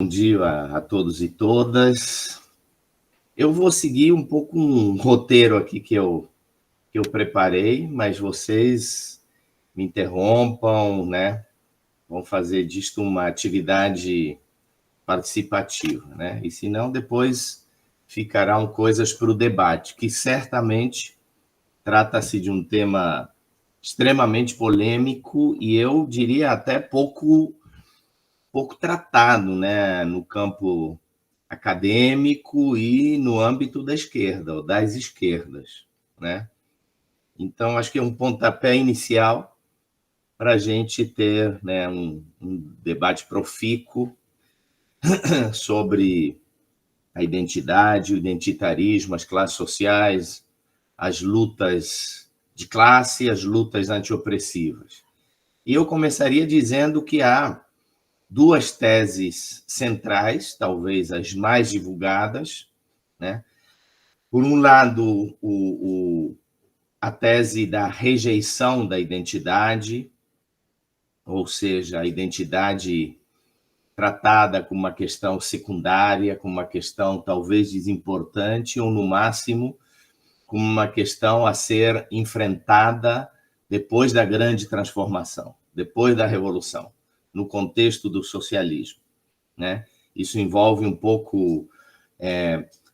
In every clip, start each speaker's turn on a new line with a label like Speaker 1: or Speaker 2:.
Speaker 1: Bom dia a todos e todas. Eu vou seguir um pouco um roteiro aqui que eu preparei, mas vocês me interrompam, né? Vão fazer disto uma atividade participativa, né? E se não, depois ficarão coisas para o debate, que certamente trata-se de um tema extremamente polêmico e eu diria até pouco tratado, né, no campo acadêmico e no âmbito da esquerda, ou das esquerdas, né? Então, acho que é um pontapé inicial para a gente ter, né, um debate profícuo sobre a identidade, o identitarismo, as classes sociais, as lutas de classe, as lutas antiopressivas. E eu começaria dizendo que há duas teses centrais, talvez as mais divulgadas, né? Por um lado, a tese da rejeição da identidade, ou seja, a identidade tratada como uma questão secundária, como uma questão talvez desimportante, ou no máximo, como uma questão a ser enfrentada depois da grande transformação, depois da revolução, no contexto do socialismo, né? Isso envolve um pouco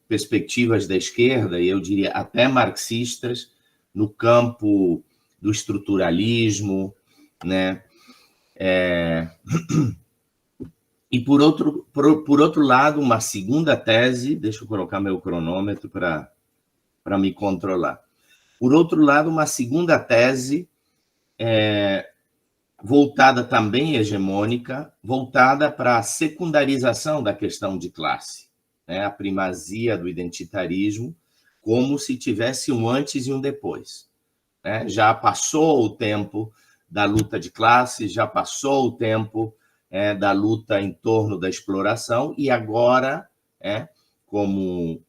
Speaker 1: perspectivas da esquerda, e eu diria até marxistas, no campo do estruturalismo, né? E, por outro lado, uma segunda tese, deixa eu colocar meu cronômetro para me controlar. Por outro lado, uma segunda tese voltada também hegemônica, voltada para a secundarização da questão de classe, né? A primazia do identitarismo, como se tivesse um antes e um depois, né? Já passou o tempo da luta de classe, já passou o tempo da luta em torno da exploração, e agora, como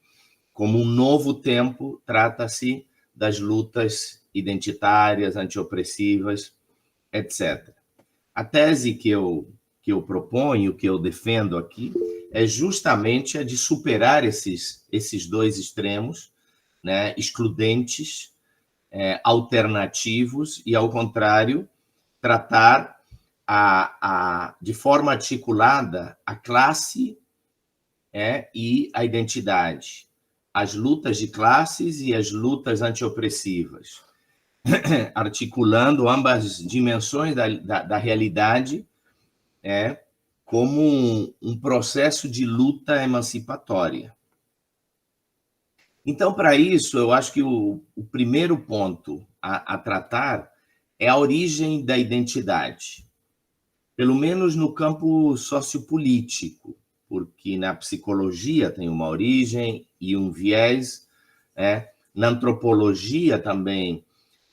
Speaker 1: um novo tempo, trata-se das lutas identitárias, antiopressivas, etc. A tese que eu proponho, que eu defendo aqui, é justamente a de superar esses dois extremos, né, excludentes, alternativos, e, ao contrário, tratar de forma articulada a classe e a identidade, as lutas de classes e as lutas antiopressivas, articulando ambas dimensões da realidade como um processo de luta emancipatória. Então, para isso, eu acho que o primeiro ponto a tratar é a origem da identidade, pelo menos no campo sociopolítico, porque na psicologia tem uma origem e um viés, na antropologia também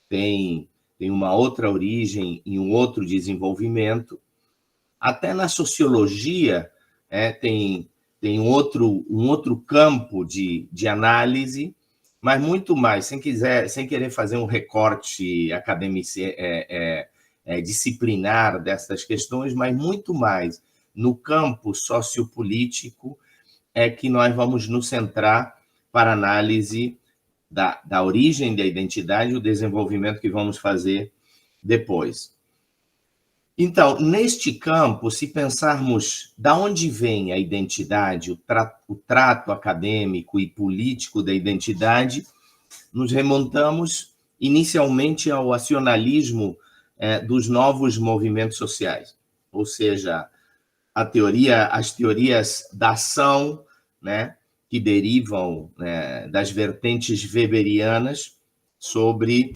Speaker 1: tem uma outra origem e um outro desenvolvimento. Até na sociologia tem um outro campo de análise, mas muito mais, sem querer fazer um recorte acadêmico, disciplinar dessas questões, mas muito mais no campo sociopolítico é que nós vamos nos centrar para análise da origem da identidade e o desenvolvimento que vamos fazer depois. Então, neste campo, se pensarmos de onde vem a identidade, o trato acadêmico e político da identidade, nos remontamos inicialmente ao acionalismo dos novos movimentos sociais, ou seja, as teorias da ação, né, que derivam das vertentes weberianas sobre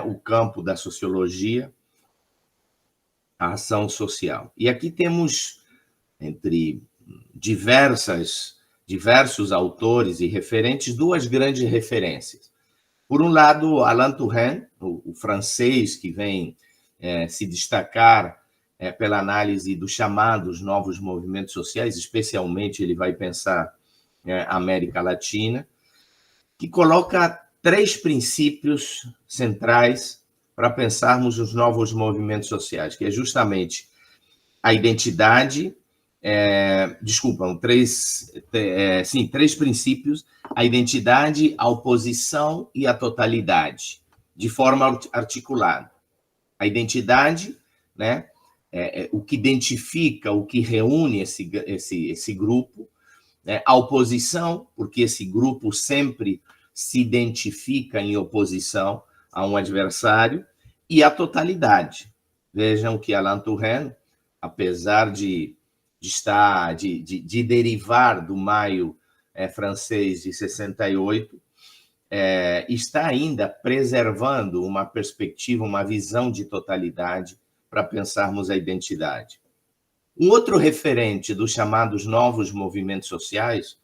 Speaker 1: o campo da sociologia, a ação social. E aqui temos, entre diversos autores e referentes, duas grandes referências. Por um lado, Alain Touraine, o francês que vem se destacar pela análise dos chamados novos movimentos sociais, especialmente ele vai pensar a América Latina, que coloca 3 princípios centrais para pensarmos os novos movimentos sociais, que é justamente a identidade, três princípios: a identidade, a oposição e a totalidade, de forma articulada. A identidade, né, o que identifica, o que reúne esse grupo, né? A oposição, porque esse grupo sempre se identifica em oposição a um adversário, e a totalidade. Vejam que Alain Touraine, apesar de derivar do Maio francês de 68, está ainda preservando uma perspectiva, uma visão de totalidade para pensarmos a identidade. Um outro referente dos chamados novos movimentos sociais,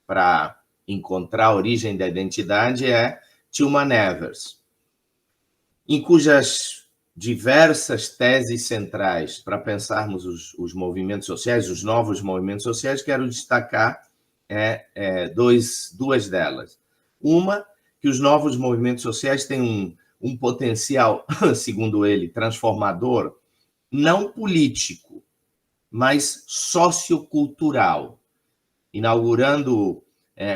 Speaker 1: para encontrar a origem da identidade, é Tilman Evers, em cujas diversas teses centrais para pensarmos os movimentos sociais, os novos movimentos sociais, quero destacar duas delas. Uma, que os novos movimentos sociais têm um potencial, segundo ele, transformador, não político, mas sociocultural, inaugurando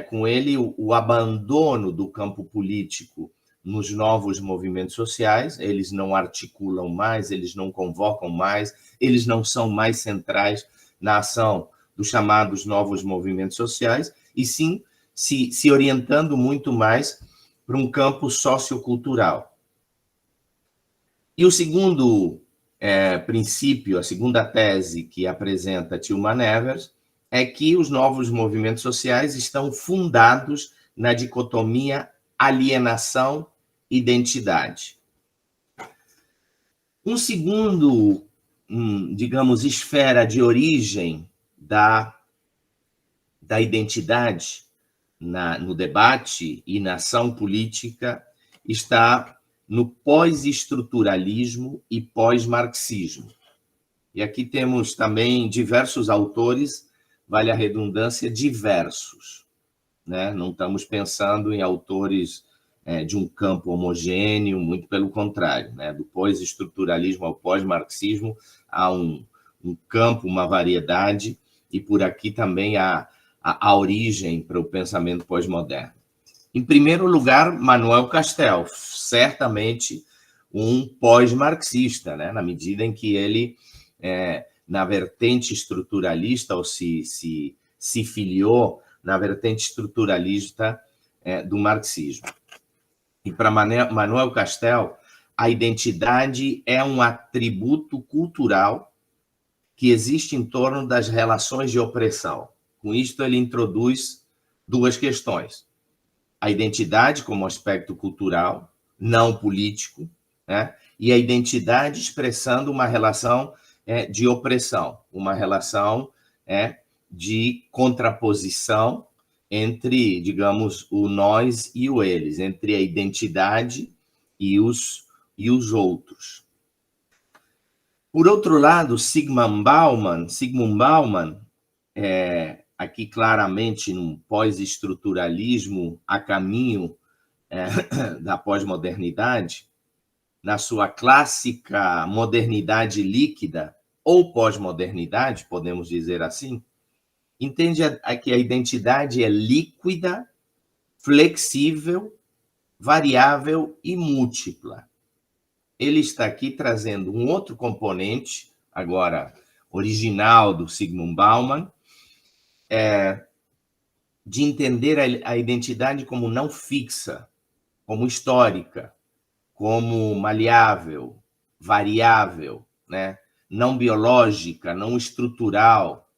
Speaker 1: com ele o abandono do campo político nos novos movimentos sociais. Eles não articulam mais, eles não convocam mais, eles não são mais centrais na ação dos chamados novos movimentos sociais, e sim se orientando muito mais para um campo sociocultural. E o segundo princípio, a segunda tese que apresenta Tilman Evers, é que os novos movimentos sociais estão fundados na dicotomia alienação-identidade. Um segundo, digamos, esfera de origem da identidade no debate e na ação política está no pós-estruturalismo e pós-marxismo. E aqui temos também diversos autores, vale a redundância, diversos, né? Não estamos pensando em autores de um campo homogêneo, muito pelo contrário, né? Do pós-estruturalismo ao pós-marxismo há um campo, uma variedade, e por aqui também há a origem para o pensamento pós-moderno. Em primeiro lugar, Manuel Castells, certamente um pós-marxista, né? Na medida em que ele, na vertente estruturalista, ou se filiou na vertente estruturalista do marxismo. E para Manuel Castells, a identidade é um atributo cultural que existe em torno das relações de opressão. Com isto, ele introduz duas questões: a identidade como aspecto cultural, não político, né? E a identidade expressando uma relação de opressão, uma relação de contraposição entre, digamos, o nós e o eles, entre a identidade e os outros. Por outro lado, Zygmunt Bauman, aqui claramente num pós-estruturalismo a caminho da pós-modernidade, na sua clássica modernidade líquida, ou pós-modernidade, podemos dizer assim, entende que a identidade é líquida, flexível, variável e múltipla. Ele está aqui trazendo um outro componente, agora original do Zygmunt Bauman, de entender a identidade como não fixa, como histórica, como maleável, variável, né? Não biológica, não estrutural.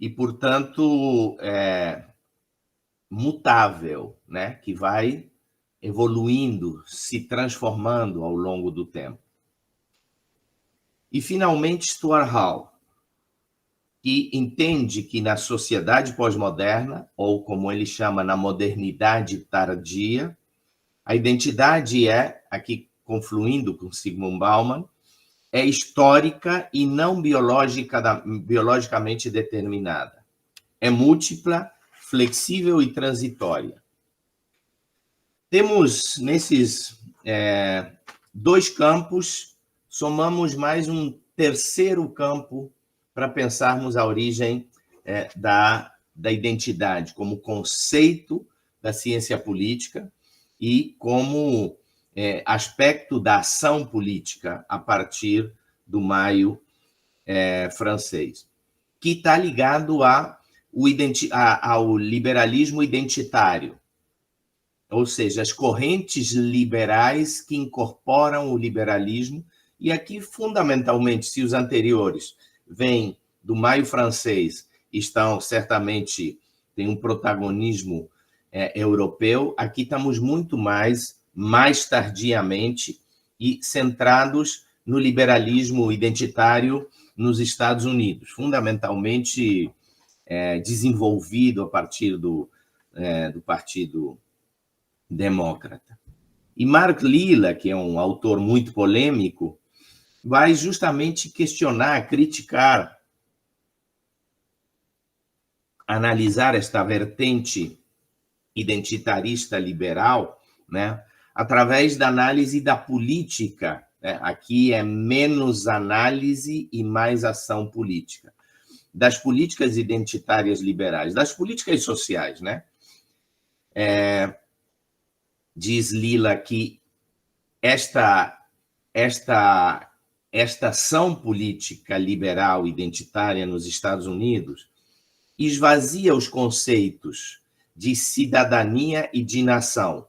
Speaker 1: E, portanto, mutável, né? Que vai evoluindo, se transformando ao longo do tempo. E, finalmente, Stuart Hall, que entende que na sociedade pós-moderna, ou como ele chama, na modernidade tardia, a identidade aqui confluindo com Zygmunt Bauman, é histórica e não biologicamente determinada. É múltipla, flexível e transitória. Temos, nesses dois campos, somamos mais um terceiro campo para pensarmos a origem da identidade como conceito da ciência política e como aspecto da ação política a partir do Maio francês, que está ligado ao liberalismo identitário, ou seja, as correntes liberais que incorporam o liberalismo. E aqui, fundamentalmente, se os anteriores vêm do Maio francês, certamente têm um protagonismo europeu, aqui estamos muito mais tardiamente, e centrados no liberalismo identitário nos Estados Unidos, fundamentalmente desenvolvido a partir do Partido Demócrata. E Mark Lilla, que é um autor muito polêmico, vai justamente questionar, criticar, analisar esta vertente identitarista liberal, né, através da análise da política. Aqui é menos análise e mais ação política. Das políticas identitárias liberais, das políticas sociais, né? Diz Lilla que esta ação política liberal identitária nos Estados Unidos esvazia os conceitos de cidadania e de nação,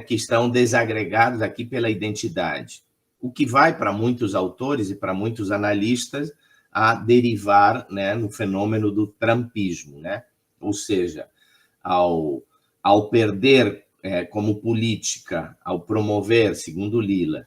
Speaker 1: que estão desagregados aqui pela identidade, o que vai para muitos autores e para muitos analistas a derivar, né, no fenômeno do trumpismo, né? Ou seja, ao perder como política, ao promover, segundo Lilla,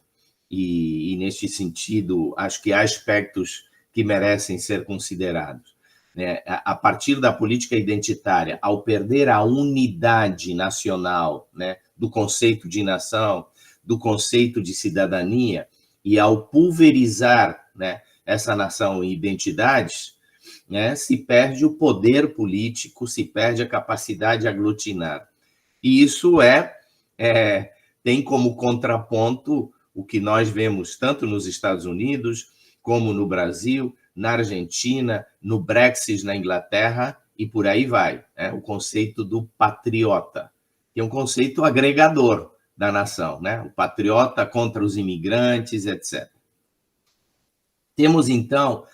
Speaker 1: e neste sentido, acho que há aspectos que merecem ser considerados, né? A partir da política identitária, ao perder a unidade nacional, né, do conceito de nação, do conceito de cidadania, e ao pulverizar, né, essa nação em identidades, né, se perde o poder político, se perde a capacidade de aglutinar. E isso tem como contraponto o que nós vemos tanto nos Estados Unidos, como no Brasil, na Argentina, no Brexit na Inglaterra, e por aí vai, o conceito do patriota, que é um conceito agregador da nação, né? O patriota contra os imigrantes, etc. Temos, então,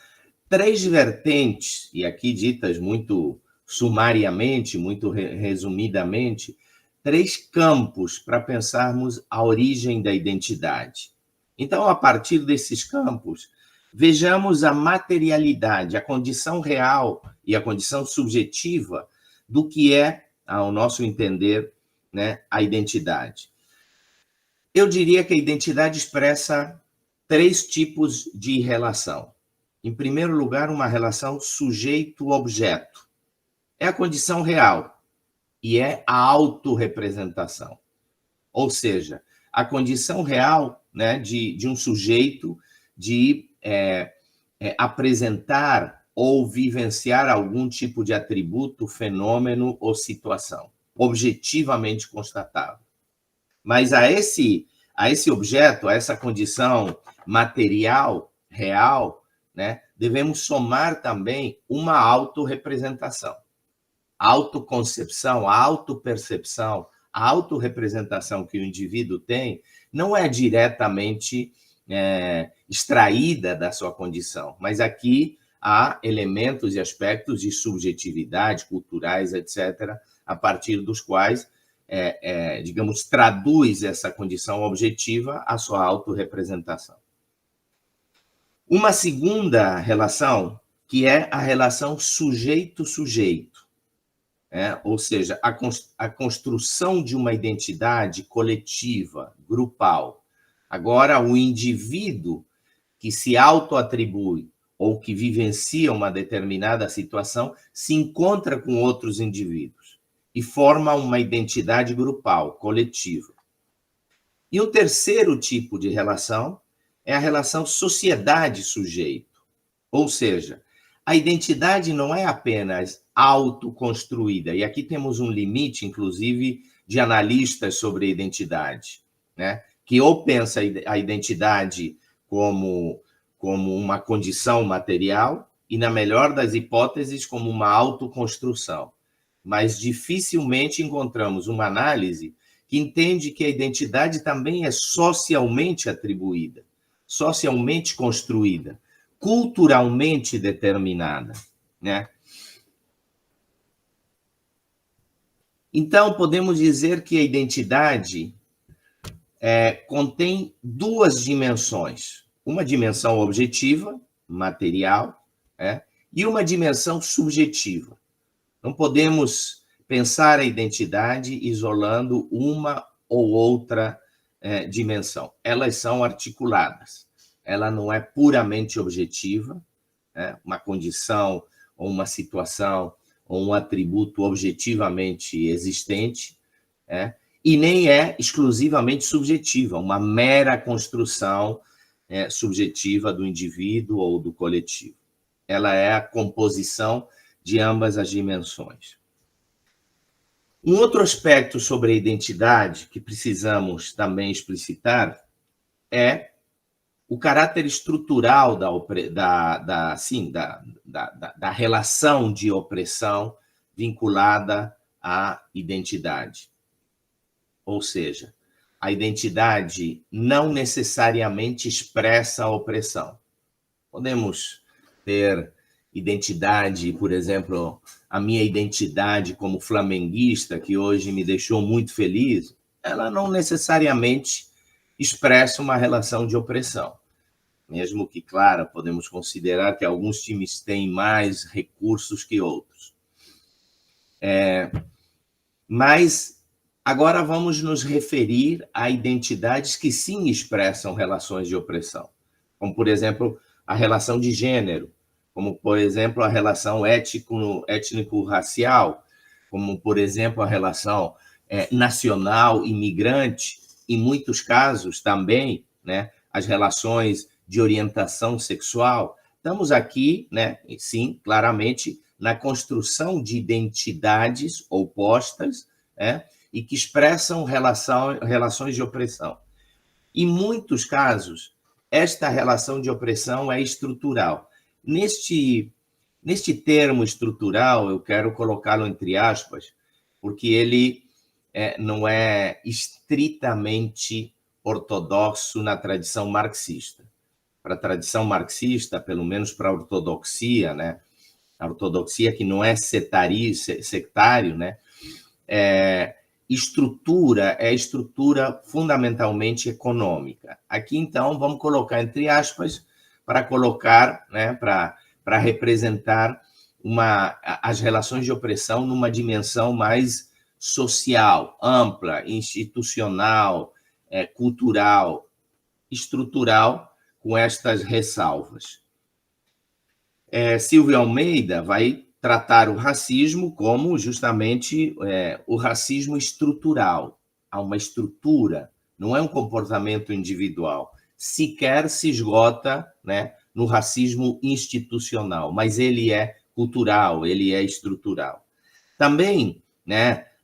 Speaker 1: 3 vertentes, e aqui ditas muito sumariamente, muito resumidamente, 3 campos para pensarmos a origem da identidade. Então, a partir desses campos, vejamos a materialidade, a condição real e a condição subjetiva do que é, ao nosso entender, né, a identidade. Eu diria que a identidade expressa 3 tipos de relação. Em primeiro lugar, uma relação sujeito-objeto. É a condição real e é a autorrepresentação. Ou seja, a condição real, né, de um sujeito de apresentar ou vivenciar algum tipo de atributo, fenômeno ou situação, objetivamente constatável. Mas a esse objeto, a essa condição material, real, né, devemos somar também uma autorrepresentação. A autoconcepção, a autopercepção, a autorrepresentação que o indivíduo tem não é diretamente extraída da sua condição, mas aqui há elementos e aspectos de subjetividade, culturais, etc., a partir dos quais, digamos, traduz essa condição objetiva à sua autorrepresentação. Uma segunda relação, que é a relação sujeito-sujeito, ou seja, a construção de uma identidade coletiva, grupal. Agora, o indivíduo que se autoatribui ou que vivencia uma determinada situação se encontra com outros indivíduos e forma uma identidade grupal, coletiva. E o terceiro tipo de relação é a relação sociedade-sujeito, ou seja, a identidade não é apenas autoconstruída, e aqui temos um limite, inclusive, de analistas sobre a identidade, né? Que ou pensa a identidade como como uma condição material e, na melhor das hipóteses, como uma autoconstrução. Mas dificilmente encontramos uma análise que entende que a identidade também é socialmente atribuída, socialmente construída, culturalmente determinada, né? Então, podemos dizer que a identidade contém duas dimensões. Uma dimensão objetiva, material, e uma dimensão subjetiva. Não podemos pensar a identidade isolando uma ou outra dimensão. Elas são articuladas. Ela não é puramente objetiva, uma condição ou uma situação ou um atributo objetivamente existente, e nem é exclusivamente subjetiva, uma mera construção subjetiva do indivíduo ou do coletivo. Ela é a composição de ambas as dimensões. Um outro aspecto sobre a identidade que precisamos também explicitar é o caráter estrutural da relação de opressão vinculada à identidade. Ou seja, a identidade não necessariamente expressa a opressão. Podemos ter identidade, por exemplo, a minha identidade como flamenguista, que hoje me deixou muito feliz, ela não necessariamente expressa uma relação de opressão. Mesmo que, claro, podemos considerar que alguns times têm mais recursos que outros. Mas agora vamos nos referir a identidades que sim expressam relações de opressão, como, por exemplo, a relação de gênero, como, por exemplo, a relação étnico-racial, como, por exemplo, a relação nacional imigrante, em muitos casos também, as relações de orientação sexual. Estamos aqui, sim, claramente, na construção de identidades opostas, e que expressam relações de opressão. Em muitos casos, esta relação de opressão é estrutural. Neste termo estrutural, eu quero colocá-lo entre aspas, porque ele não é estritamente ortodoxo na tradição marxista. Para a tradição marxista, pelo menos para a ortodoxia, a ortodoxia que não é sectário, estrutura é estrutura fundamentalmente econômica. Aqui, então, vamos colocar entre aspas para colocar, para representar as relações de opressão numa dimensão mais social, ampla, institucional, cultural, estrutural, com estas ressalvas. Silvio Almeida vai tratar o racismo como justamente o racismo estrutural. Há uma estrutura, não é um comportamento individual. Sequer se esgota no racismo institucional, mas ele é cultural, ele é estrutural. Também,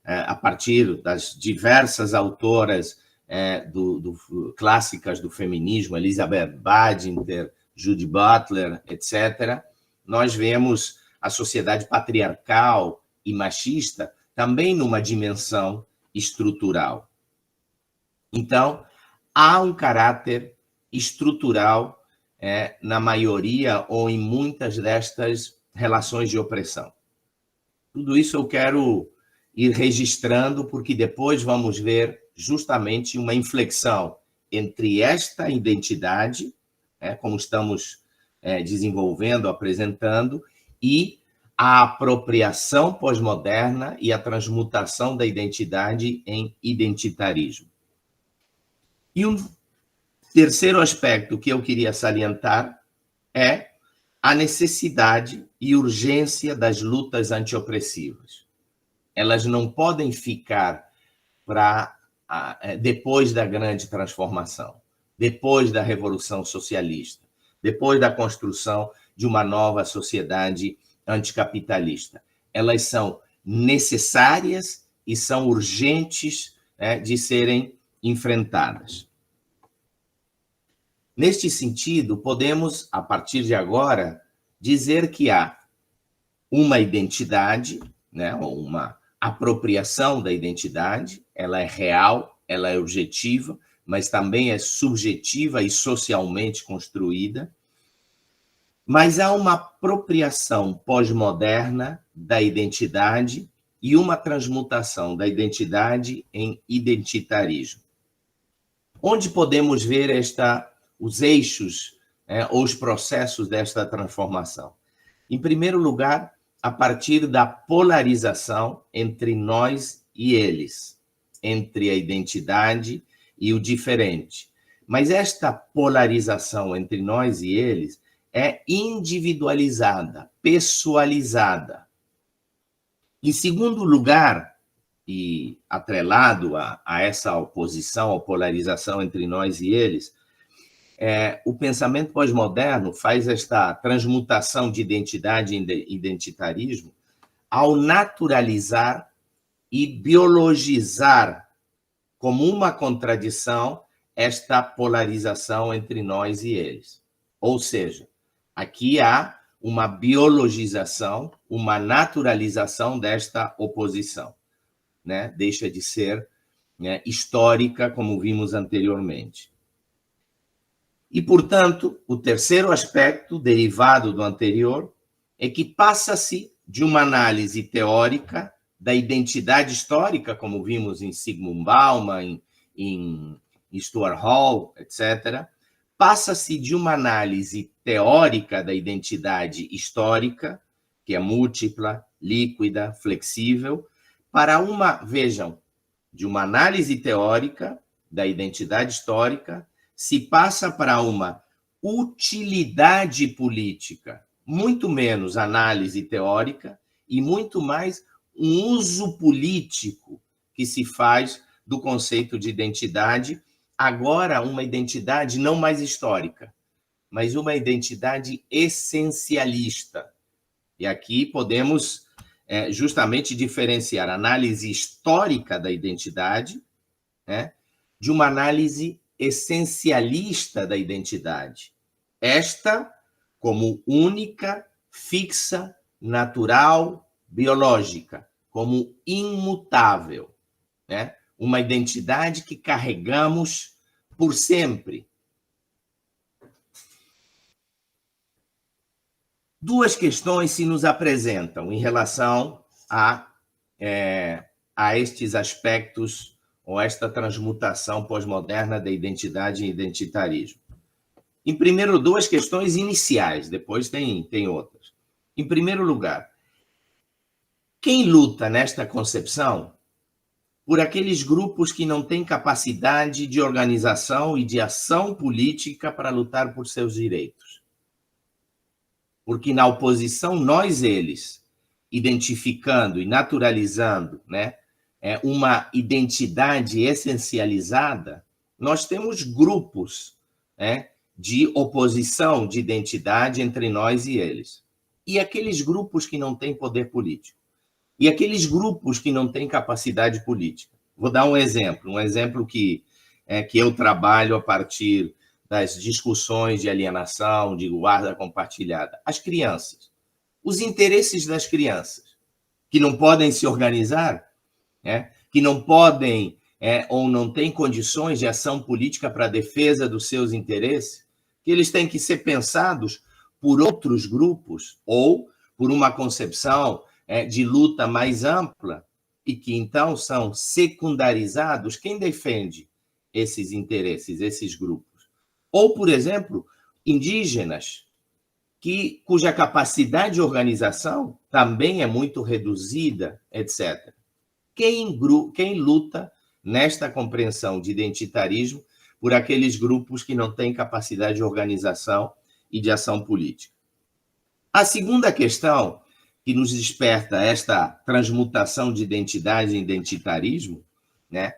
Speaker 1: a partir das diversas autoras clássicas do feminismo, Elizabeth Badinter, Judith Butler, etc., nós vemos a sociedade patriarcal e machista também numa dimensão estrutural. Então, há um caráter estrutural na maioria ou em muitas destas relações de opressão. Tudo isso eu quero ir registrando, porque depois vamos ver justamente uma inflexão entre esta identidade, como estamos desenvolvendo, apresentando, e a apropriação pós-moderna e a transmutação da identidade em identitarismo. E um terceiro aspecto que eu queria salientar é a necessidade e urgência das lutas antiopressivas. Elas não podem ficar para depois da grande transformação, depois da Revolução Socialista, depois da construção de uma nova sociedade anticapitalista. Elas são necessárias e são urgentes de serem enfrentadas. Neste sentido, podemos, a partir de agora, dizer que há uma identidade, né, ou uma apropriação da identidade, ela é real, ela é objetiva, mas também é subjetiva e socialmente construída. Mas há uma apropriação pós-moderna da identidade e uma transmutação da identidade em identitarismo. Onde podemos ver os eixos, ou os processos desta transformação? Em primeiro lugar, a partir da polarização entre nós e eles, entre a identidade e o diferente. Mas esta polarização entre nós e eles é individualizada, pessoalizada. Em segundo lugar, e atrelado a essa oposição, a polarização entre nós e eles, o pensamento pós-moderno faz esta transmutação de identidade em identitarismo ao naturalizar e biologizar como uma contradição esta polarização entre nós e eles. Ou seja, aqui há uma biologização, uma naturalização desta oposição, né? Deixa de ser, né, histórica, como vimos anteriormente. E, portanto, o terceiro aspecto, derivado do anterior, é que passa-se de uma análise teórica da identidade histórica, como vimos em Zygmunt Bauman, em Stuart Hall, etc., passa-se de uma análise teórica da identidade histórica, que é múltipla, líquida, flexível, para vejam, de uma análise teórica da identidade histórica, se passa para uma utilidade política, muito menos análise teórica e muito mais um uso político que se faz do conceito de identidade, agora uma identidade não mais histórica, mas uma identidade essencialista. E aqui podemos justamente diferenciar a análise histórica da identidade, né, de uma análise essencialista da identidade. Esta como única, fixa, natural, biológica, como imutável, né? Uma identidade que carregamos por sempre. Duas questões se nos apresentam em relação a estes aspectos ou esta transmutação pós-moderna da identidade e identitarismo. Em primeiro, duas questões iniciais, depois tem outras. Em primeiro lugar, quem luta nesta concepção por aqueles grupos que não têm capacidade de organização e de ação política para lutar por seus direitos? Porque na oposição, nós, eles, identificando e naturalizando, né, uma identidade essencializada, nós temos grupos, né, de oposição de identidade entre nós e eles. E aqueles grupos que não têm poder político? E aqueles grupos que não têm capacidade política? Vou dar um exemplo que eu trabalho a partir das discussões de alienação, de guarda compartilhada. As crianças. Os interesses das crianças, que não podem se organizar, que não podem ou não têm condições de ação política para a defesa dos seus interesses, que eles têm que ser pensados por outros grupos ou por uma concepção de luta mais ampla e que, então, são secundarizados. Quem defende esses interesses, esses grupos? Ou, por exemplo, indígenas, cuja capacidade de organização também é muito reduzida, etc. Quem luta nesta compreensão de identitarismo por aqueles grupos que não têm capacidade de organização e de ação política? A segunda questão que nos desperta esta transmutação de identidade em identitarismo, né,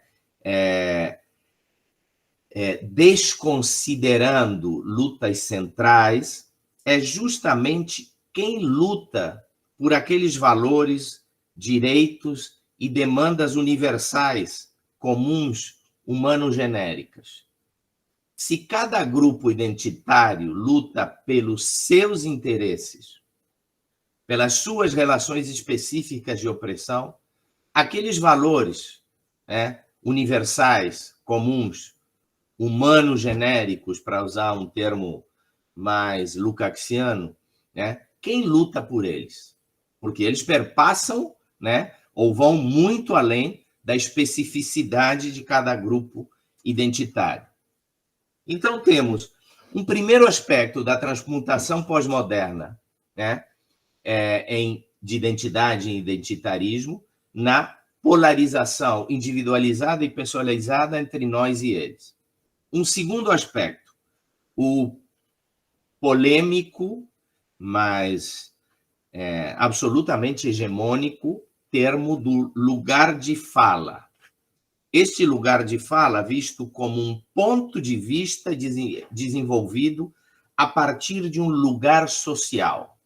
Speaker 1: desconsiderando lutas centrais, é justamente quem luta por aqueles valores, direitos e demandas universais, comuns, humanos genéricas. Se cada grupo identitário luta pelos seus interesses, pelas suas relações específicas de opressão, aqueles valores, né, universais, comuns, humanos genéricos, para usar um termo mais lukácsiano, né, quem luta por eles? Porque eles perpassam, né, ou vão muito além da especificidade de cada grupo identitário. Então, temos um primeiro aspecto da transmutação pós-moderna, né, de identidade e identitarismo, na polarização individualizada e personalizada entre nós e eles. Um segundo aspecto, o polêmico, mas absolutamente hegemônico, termo do lugar de fala. Este lugar de fala visto como um ponto de vista desenvolvido a partir de um lugar social.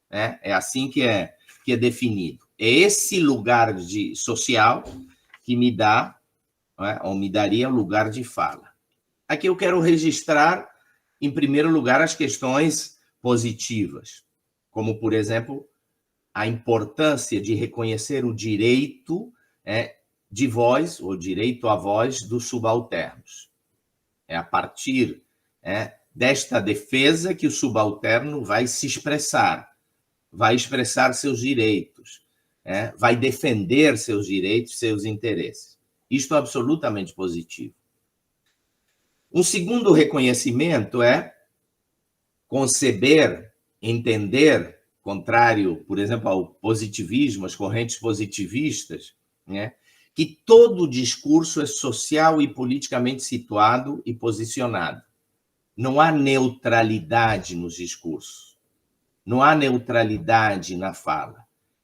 Speaker 1: É assim que é definido. É esse lugar social que me dá, ou me daria, o lugar de fala. Aqui eu quero registrar, em primeiro lugar, as questões positivas, como, por exemplo, a importância de reconhecer o direito de voz, ou direito à voz dos subalternos. É a partir desta defesa que o subalterno vai se expressar, vai expressar seus direitos, vai defender seus direitos, seus interesses. Isto é absolutamente positivo. Um segundo reconhecimento é conceber, entender, contrário, por exemplo, ao positivismo, às correntes positivistas, que todo discurso é social e politicamente situado e posicionado. Não há neutralidade nos discursos. Não há neutralidade na fala.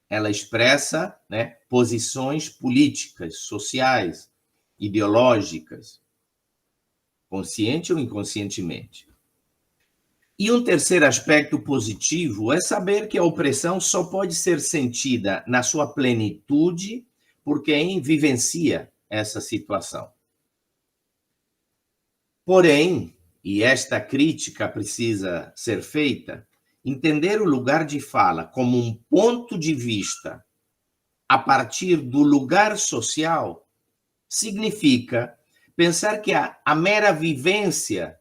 Speaker 1: Ela expressa posições políticas, sociais, ideológicas, consciente ou inconscientemente. E um terceiro aspecto positivo é saber que a opressão só pode ser sentida na sua plenitude por quem vivencia essa situação. Porém, e esta crítica precisa ser feita, entender o lugar de fala como um ponto de vista a partir do lugar social significa pensar que a mera vivência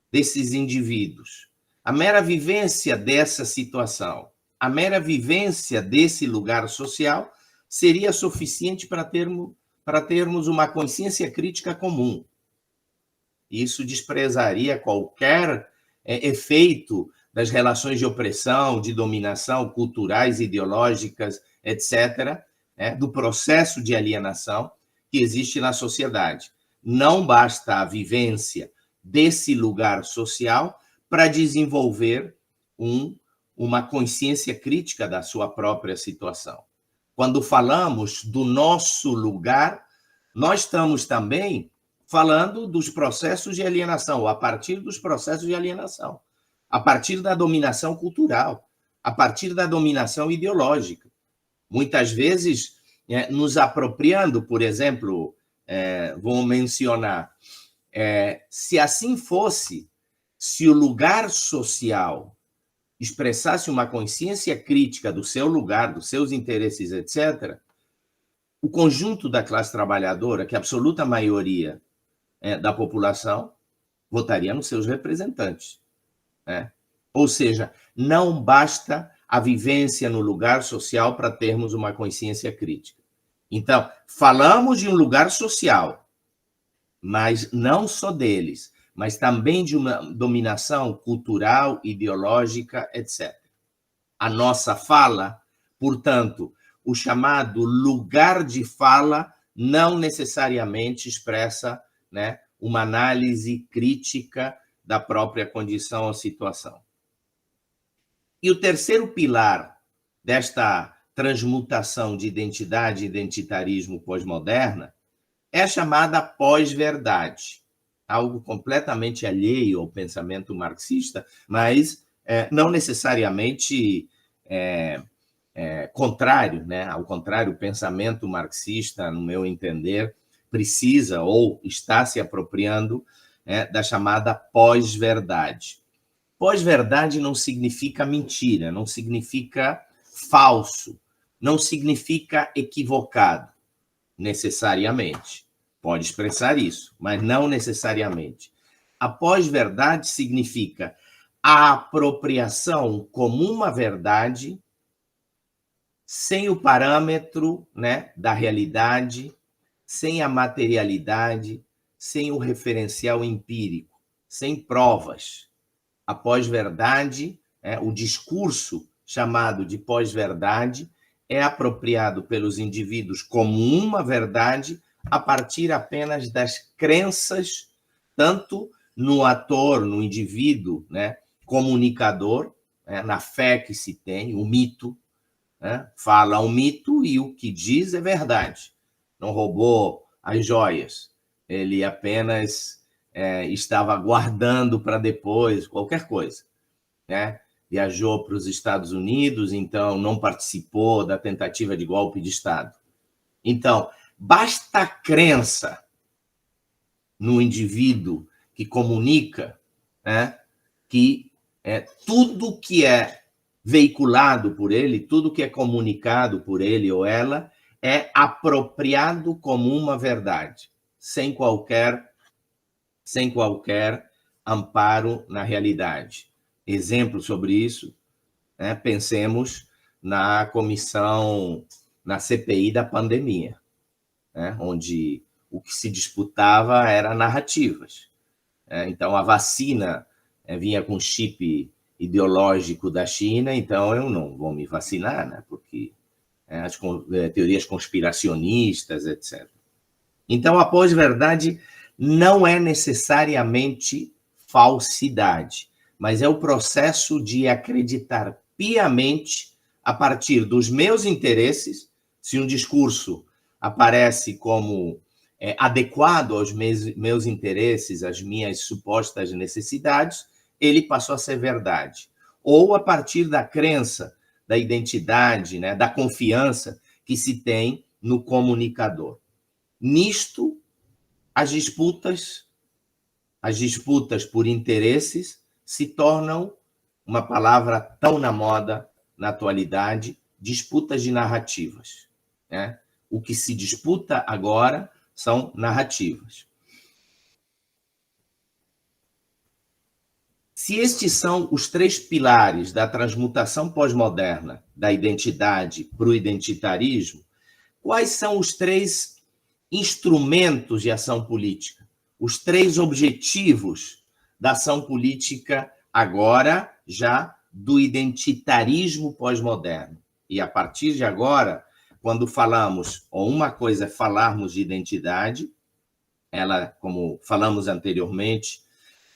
Speaker 1: desses indivíduos, a mera vivência dessa situação, a mera vivência desse lugar social seria suficiente para termos uma consciência crítica comum. Isso desprezaria qualquer efeito das relações de opressão, de dominação, culturais, ideológicas, etc., do processo de alienação que existe na sociedade. Não basta a vivência desse lugar social para desenvolver uma consciência crítica da sua própria situação. Quando falamos do nosso lugar, nós estamos também falando dos processos de alienação, ou a partir dos processos de alienação, a partir da dominação cultural, a partir da dominação ideológica. Muitas vezes, nos apropriando, por exemplo, vou mencionar, se assim fosse, se o lugar social expressasse uma consciência crítica do seu lugar, dos seus interesses, etc., o conjunto da classe trabalhadora, que é a absoluta maioria da população, votaria nos seus representantes. Ou seja, não basta a vivência no lugar social para termos uma consciência crítica. Então, falamos de um lugar social, mas não só deles, mas também de uma dominação cultural, ideológica, etc. A nossa fala, portanto, o chamado lugar de fala não necessariamente expressa uma análise crítica da própria condição ou situação. E o terceiro pilar desta transmutação de identidade e identitarismo pós-moderna é a chamada pós-verdade, algo completamente alheio ao pensamento marxista, mas não necessariamente contrário, ao contrário, o pensamento marxista, no meu entender, precisa ou está se apropriando da chamada pós-verdade. Pós-verdade não significa mentira, não significa falso, não significa equivocado, necessariamente. Pode expressar isso, mas não necessariamente. A pós-verdade significa a apropriação como uma verdade sem o parâmetro, né, da realidade, sem a materialidade, sem o referencial empírico, sem provas. A pós-verdade, o discurso chamado de pós-verdade, é apropriado pelos indivíduos como uma verdade a partir apenas das crenças, tanto no ator, no indivíduo, né, comunicador, na fé que se tem, o mito, fala um mito e o que diz é verdade. Não roubou as joias, ele apenas estava guardando para depois, qualquer coisa, né? Viajou para os Estados Unidos, então não participou da tentativa de golpe de Estado. Então, basta a crença no indivíduo que comunica, né, que tudo que é veiculado por ele, tudo que é comunicado por ele ou ela, é apropriado como uma verdade, sem qualquer amparo na realidade. Exemplo sobre isso, pensemos na comissão, na CPI da pandemia, onde o que se disputava era narrativas. Então, a vacina vinha com chip ideológico da China, então eu não vou me vacinar, né? Porque as teorias conspiracionistas, etc. Então, a pós-verdade não é necessariamente falsidade, mas é o processo de acreditar piamente a partir dos meus interesses. Se um discurso aparece como adequado aos meus interesses, às minhas supostas necessidades, ele passou a ser verdade. Ou a partir da crença, da identidade, né, da confiança que se tem no comunicador. Nisto, as disputas por interesses se tornam uma palavra tão na moda na atualidade, disputas de narrativas, né? O que se disputa agora são narrativas. Se estes são os três pilares da transmutação pós-moderna da identidade para o identitarismo, quais são os três instrumentos de ação política, os três objetivos da ação política agora, já do identitarismo pós-moderno? E a partir de agora, quando falamos, ou uma coisa é falarmos de identidade, ela, como falamos anteriormente,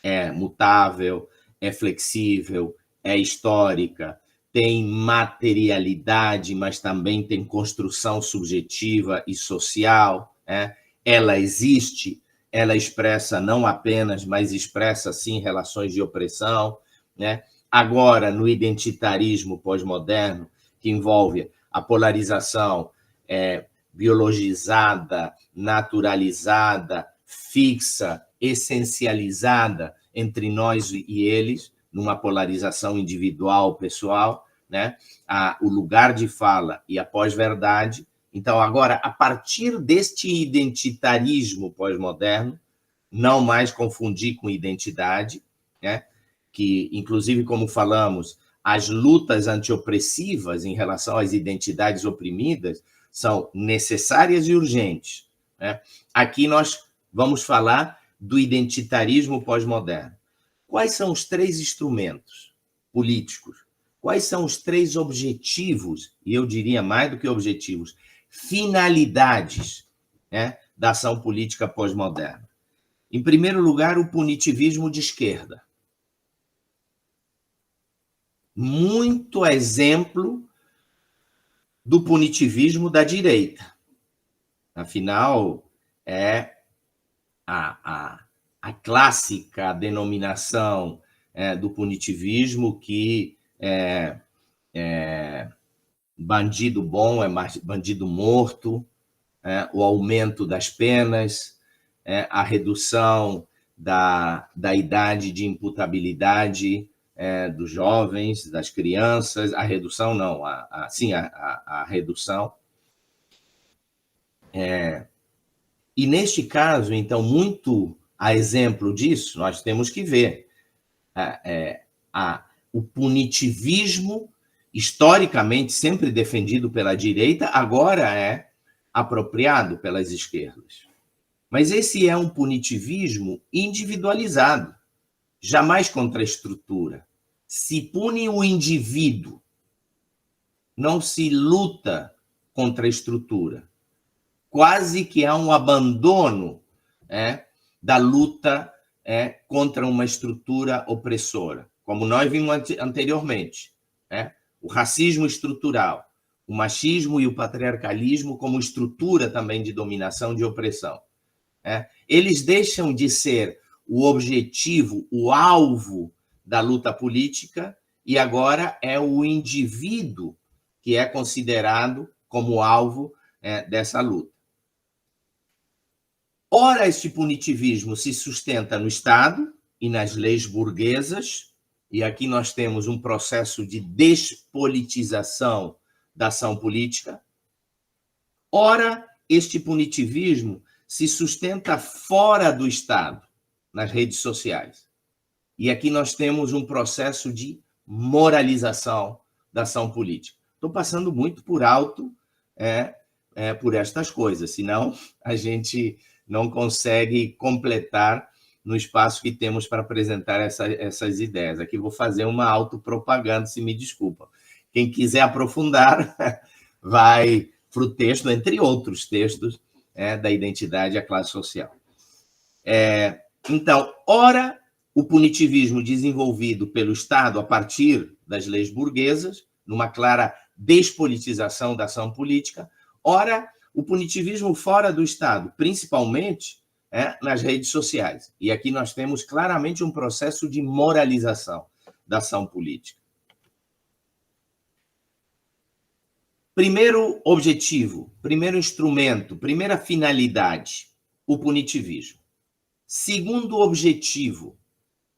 Speaker 1: é mutável, é flexível, é histórica, tem materialidade, mas também tem construção subjetiva e social. Ela existe, ela expressa não apenas, mas expressa, sim, relações de opressão. Agora, no identitarismo pós-moderno, que envolve a polarização biologizada, naturalizada, fixa, essencializada entre nós e eles, numa polarização individual, pessoal, o lugar de fala e a pós-verdade. Então, agora, a partir deste identitarismo pós-moderno, não mais confundir com identidade, que, inclusive, como falamos, as lutas antiopressivas em relação às identidades oprimidas são necessárias e urgentes. Aqui nós vamos falar do identitarismo pós-moderno. Quais são os três instrumentos políticos? Quais são os três objetivos, e eu diria mais do que objetivos, finalidades, da ação política pós-moderna? Em primeiro lugar, o punitivismo de esquerda. Muito exemplo do punitivismo da direita. Afinal, é a clássica denominação do punitivismo que bandido bom é bandido morto, o aumento das penas, a redução da idade de imputabilidade dos jovens, das crianças, a redução não, a redução. E neste caso, então, muito a exemplo disso, nós temos que ver o punitivismo, historicamente sempre defendido pela direita, agora é apropriado pelas esquerdas. Mas esse é um punitivismo individualizado, jamais contra a estrutura. Se pune o indivíduo, não se luta contra a estrutura. Quase que há um abandono da luta contra uma estrutura opressora, como nós vimos anteriormente. O racismo estrutural, o machismo e o patriarcalismo como estrutura também de dominação, de opressão. Eles deixam de ser o objetivo, o alvo da luta política, e agora é o indivíduo que é considerado como alvo dessa luta. Ora, este punitivismo se sustenta no Estado e nas leis burguesas, e aqui nós temos um processo de despolitização da ação política. Ora, este punitivismo se sustenta fora do Estado, nas redes sociais. E aqui nós temos um processo de moralização da ação política. Estou passando muito por alto por estas coisas, senão a gente não consegue completar no espaço que temos para apresentar essas ideias. Aqui vou fazer uma autopropaganda, se me desculpa. Quem quiser aprofundar, vai para o texto, entre outros textos, da identidade e a classe social. Então, ora, o punitivismo desenvolvido pelo Estado a partir das leis burguesas, numa clara despolitização da ação política, ora, o punitivismo fora do Estado, principalmente nas redes sociais. E aqui nós temos claramente um processo de moralização da ação política. Primeiro objetivo, primeiro instrumento, primeira finalidade, o punitivismo. Segundo objetivo,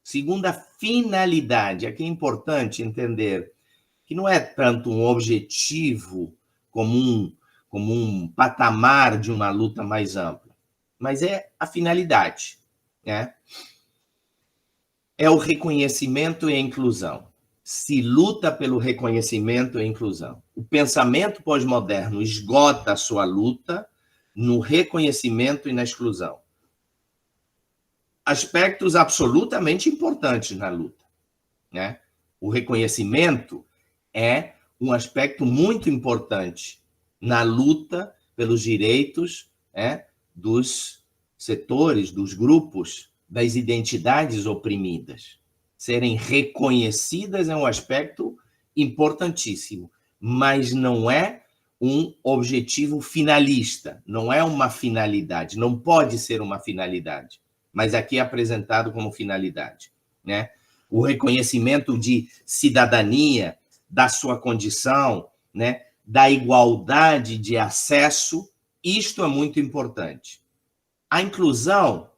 Speaker 1: segunda finalidade, aqui é importante entender que não é tanto um objetivo como um patamar de uma luta mais ampla, mas é a finalidade. É o reconhecimento e a inclusão. Se luta pelo reconhecimento e a inclusão. O pensamento pós-moderno esgota a sua luta no reconhecimento e na exclusão. Aspectos absolutamente importantes na luta. O reconhecimento é um aspecto muito importante na luta pelos direitos dos setores, dos grupos, das identidades oprimidas. Serem reconhecidas é um aspecto importantíssimo, mas não é um objetivo finalista, não é uma finalidade, não pode ser uma finalidade, mas aqui é apresentado como finalidade. O reconhecimento de cidadania, da sua condição, da igualdade de acesso, isto é muito importante. A inclusão,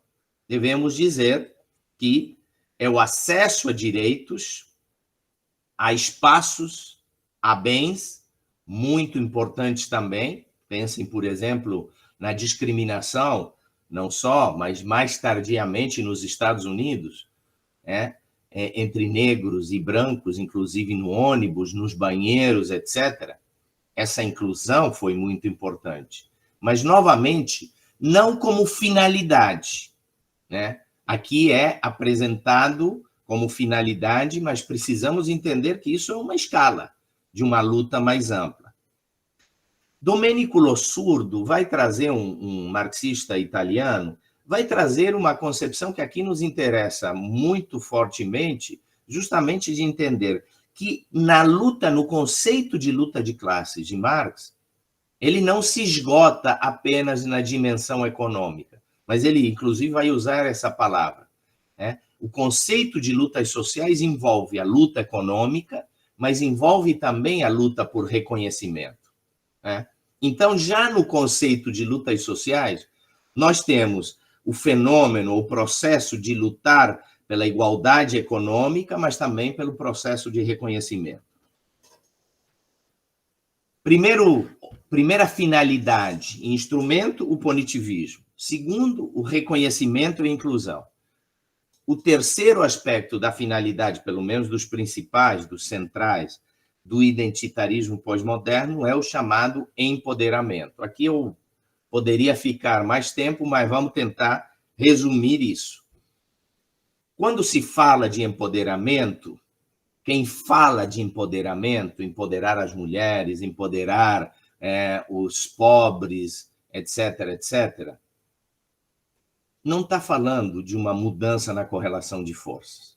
Speaker 1: devemos dizer que é o acesso a direitos, a espaços, a bens, muito importantes também. Pensem, por exemplo, na discriminação, não só, mas mais tardiamente nos Estados Unidos, entre negros e brancos, inclusive no ônibus, nos banheiros, etc. Essa inclusão foi muito importante. Mas, novamente, não como finalidade. Aqui é apresentado como finalidade, mas precisamos entender que isso é uma escala de uma luta mais ampla. Domenico Lossurdo vai trazer, um marxista italiano, vai trazer uma concepção que aqui nos interessa muito fortemente, justamente de entender que na luta, no conceito de luta de classes de Marx, ele não se esgota apenas na dimensão econômica, mas ele, inclusive, vai usar essa palavra. O conceito de lutas sociais envolve a luta econômica, mas envolve também a luta por reconhecimento. Então, já no conceito de lutas sociais, nós temos o fenômeno, o processo de lutar pela igualdade econômica, mas também pelo processo de reconhecimento. Primeira finalidade, instrumento, o punitivismo. Segundo, o reconhecimento e inclusão. O terceiro aspecto da finalidade, pelo menos dos principais, dos centrais, do identitarismo pós-moderno, é o chamado empoderamento. Aqui eu poderia ficar mais tempo, mas vamos tentar resumir isso. Quando se fala de empoderamento, quem fala de empoderamento, empoderar as mulheres, empoderar os pobres, etc., etc., não está falando de uma mudança na correlação de forças.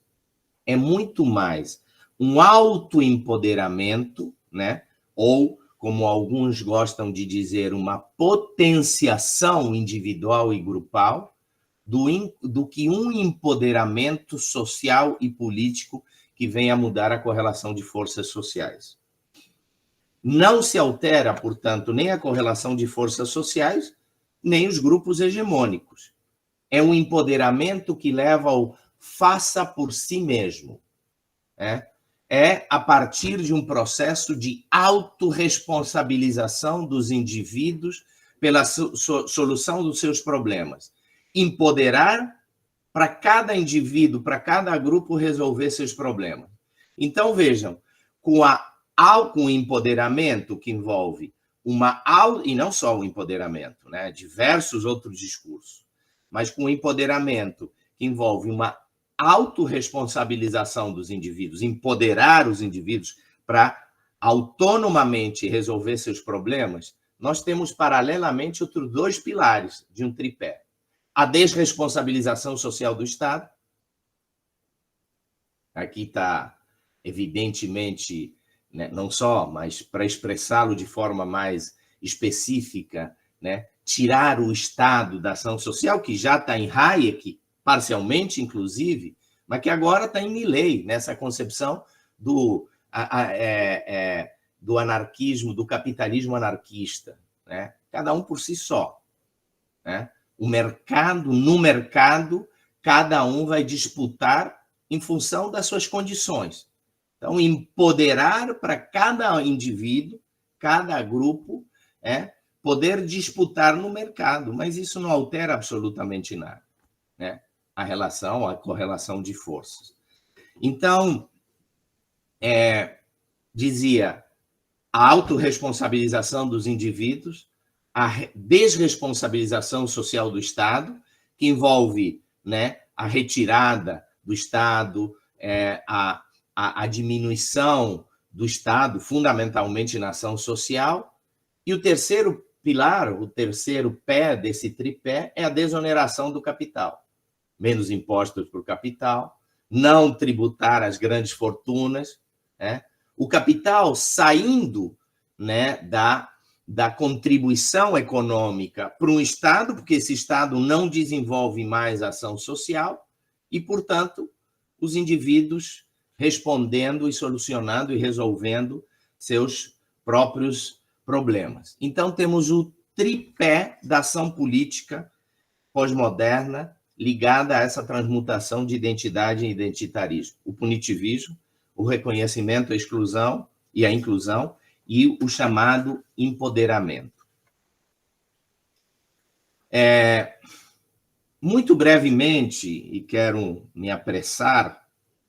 Speaker 1: É muito mais um autoempoderamento, né? Ou, como alguns gostam de dizer, uma potenciação individual e grupal, do que um empoderamento social e político que venha a mudar a correlação de forças sociais. Não se altera, portanto, nem a correlação de forças sociais, nem os grupos hegemônicos. É um empoderamento que leva ao faça por si mesmo. É a partir de um processo de autorresponsabilização dos indivíduos pela solução dos seus problemas. Empoderar para cada indivíduo, para cada grupo resolver seus problemas. Então, vejam, com o empoderamento que envolve e não só o empoderamento, né? Diversos outros discursos, mas com o empoderamento que envolve uma autorresponsabilização dos indivíduos, empoderar os indivíduos para autonomamente resolver seus problemas, nós temos paralelamente outros dois pilares de um tripé. A desresponsabilização social do Estado. Aqui está, evidentemente, né, não só, mas para expressá-lo de forma mais específica, né, tirar o Estado da ação social, que já está em Hayek, parcialmente, inclusive, mas que agora está em Milley, nessa concepção do anarquismo, do capitalismo anarquista. Né? Cada um por si só. Né? No mercado, cada um vai disputar em função das suas condições. Então, empoderar para cada indivíduo, cada grupo, poder disputar no mercado, mas isso não altera absolutamente nada, né? A correlação de forças. Então, dizia, a autorresponsabilização dos indivíduos, a desresponsabilização social do Estado, que envolve, né, a retirada do Estado, a diminuição do Estado, fundamentalmente na ação social, e o terceiro pilar, o terceiro pé desse tripé é a desoneração do capital. Menos impostos para o capital, não tributar as grandes fortunas, né? O capital saindo, né, da contribuição econômica para um Estado, porque esse Estado não desenvolve mais ação social, e, portanto, os indivíduos respondendo e solucionando e resolvendo seus próprios problemas. Então, temos o tripé da ação política pós-moderna ligada a essa transmutação de identidade em identitarismo. O punitivismo, o reconhecimento, a exclusão e a inclusão, e o chamado empoderamento. Muito brevemente, e quero me apressar,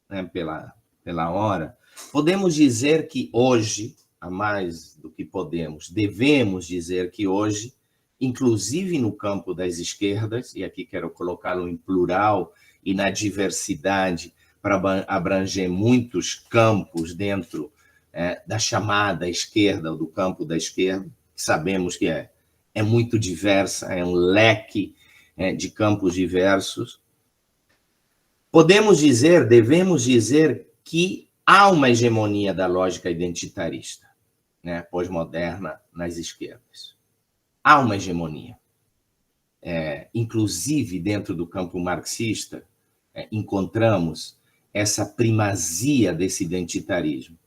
Speaker 1: né, pela hora, podemos dizer que hoje, a mais do que devemos dizer que hoje, inclusive no campo das esquerdas, e aqui quero colocá-lo em plural e na diversidade para abranger muitos campos dentro da chamada esquerda, ou do campo da esquerda, que sabemos que é muito diversa, é um leque de campos diversos. Devemos dizer que há uma hegemonia da lógica identitarista, né, pós-moderna nas esquerdas. Há uma hegemonia. Inclusive, dentro do campo marxista, encontramos essa primazia desse identitarismo.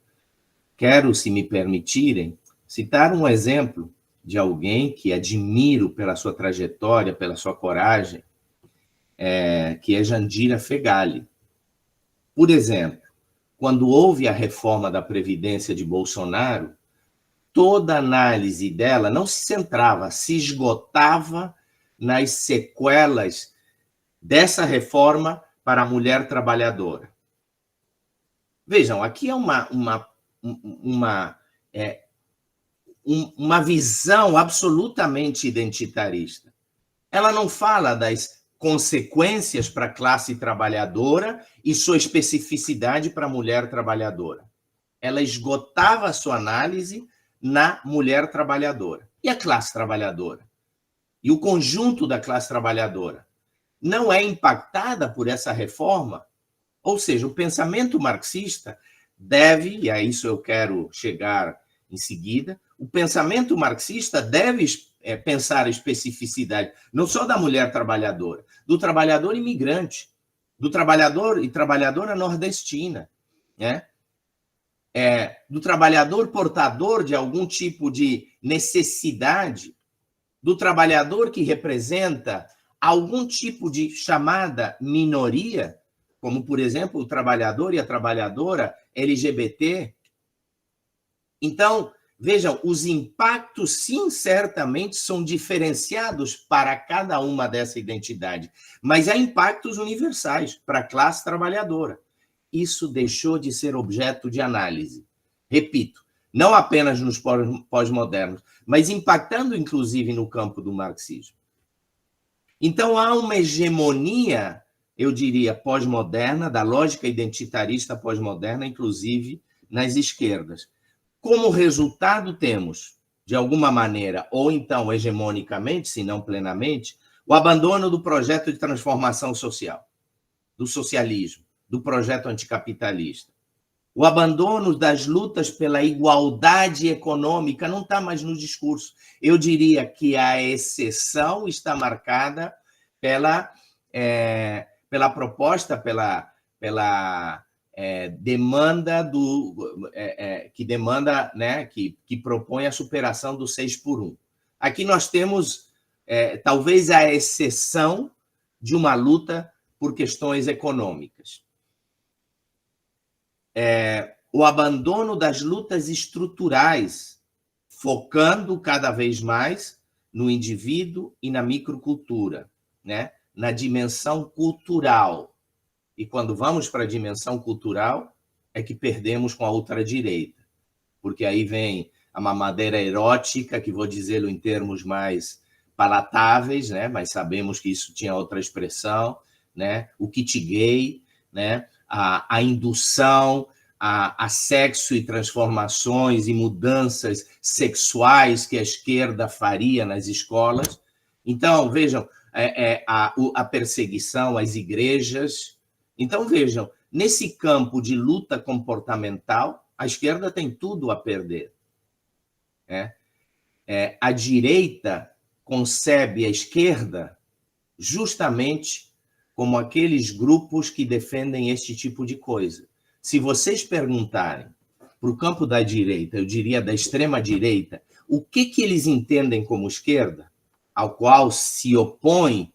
Speaker 1: Quero, se me permitirem, citar um exemplo de alguém que admiro pela sua trajetória, pela sua coragem, que é Jandira Fegali. Por exemplo, quando houve a reforma da Previdência de Bolsonaro, toda a análise dela não se centrava, se esgotava nas sequelas dessa reforma para a mulher trabalhadora. Vejam, aqui é uma visão absolutamente identitarista. Ela não fala das consequências para a classe trabalhadora e sua especificidade para a mulher trabalhadora. Ela esgotava a sua análise na mulher trabalhadora. E a classe trabalhadora? E o conjunto da classe trabalhadora não é impactada por essa reforma? Ou seja, o pensamento marxista deve, e a isso eu quero chegar em seguida, o pensamento marxista deve pensar a especificidade, não só da mulher trabalhadora, do trabalhador imigrante, do trabalhador e trabalhadora nordestina, né? Do trabalhador portador de algum tipo de necessidade, do trabalhador que representa algum tipo de chamada minoria, como, por exemplo, o trabalhador e a trabalhadora LGBT. Então, vejam, os impactos, sim, certamente são diferenciados para cada uma dessa identidade, mas há impactos universais para a classe trabalhadora. Isso deixou de ser objeto de análise. Repito, não apenas nos pós-modernos, mas impactando, inclusive, no campo do marxismo. Então, há uma hegemonia, eu diria, pós-moderna, da lógica identitarista pós-moderna, inclusive nas esquerdas. Como resultado, temos, de alguma maneira, ou então hegemonicamente, se não plenamente, o abandono do projeto de transformação social, do socialismo, do projeto anticapitalista. O abandono das lutas pela igualdade econômica não está mais no discurso. Eu diria que a exceção está marcada pela proposta, pela demanda que demanda, né, que propõe a superação do 6x1. Aqui nós temos talvez a exceção de uma luta por questões econômicas. O abandono das lutas estruturais, focando cada vez mais no indivíduo e na microcultura, né? Na dimensão cultural. E quando vamos para a dimensão cultural, é que perdemos com a ultradireita, porque aí vem a mamadeira erótica, que vou dizê-lo em termos mais palatáveis, né? Mas sabemos que isso tinha outra expressão, né? O kit gay, né? A indução a sexo e transformações e mudanças sexuais que a esquerda faria nas escolas. Então, vejam, a perseguição às igrejas. Então, vejam, nesse campo de luta comportamental, a esquerda tem tudo a perder. A direita concebe a esquerda justamente como aqueles grupos que defendem este tipo de coisa. Se vocês perguntarem para o campo da direita, eu diria da extrema-direita, o que eles entendem como esquerda, ao qual se opõem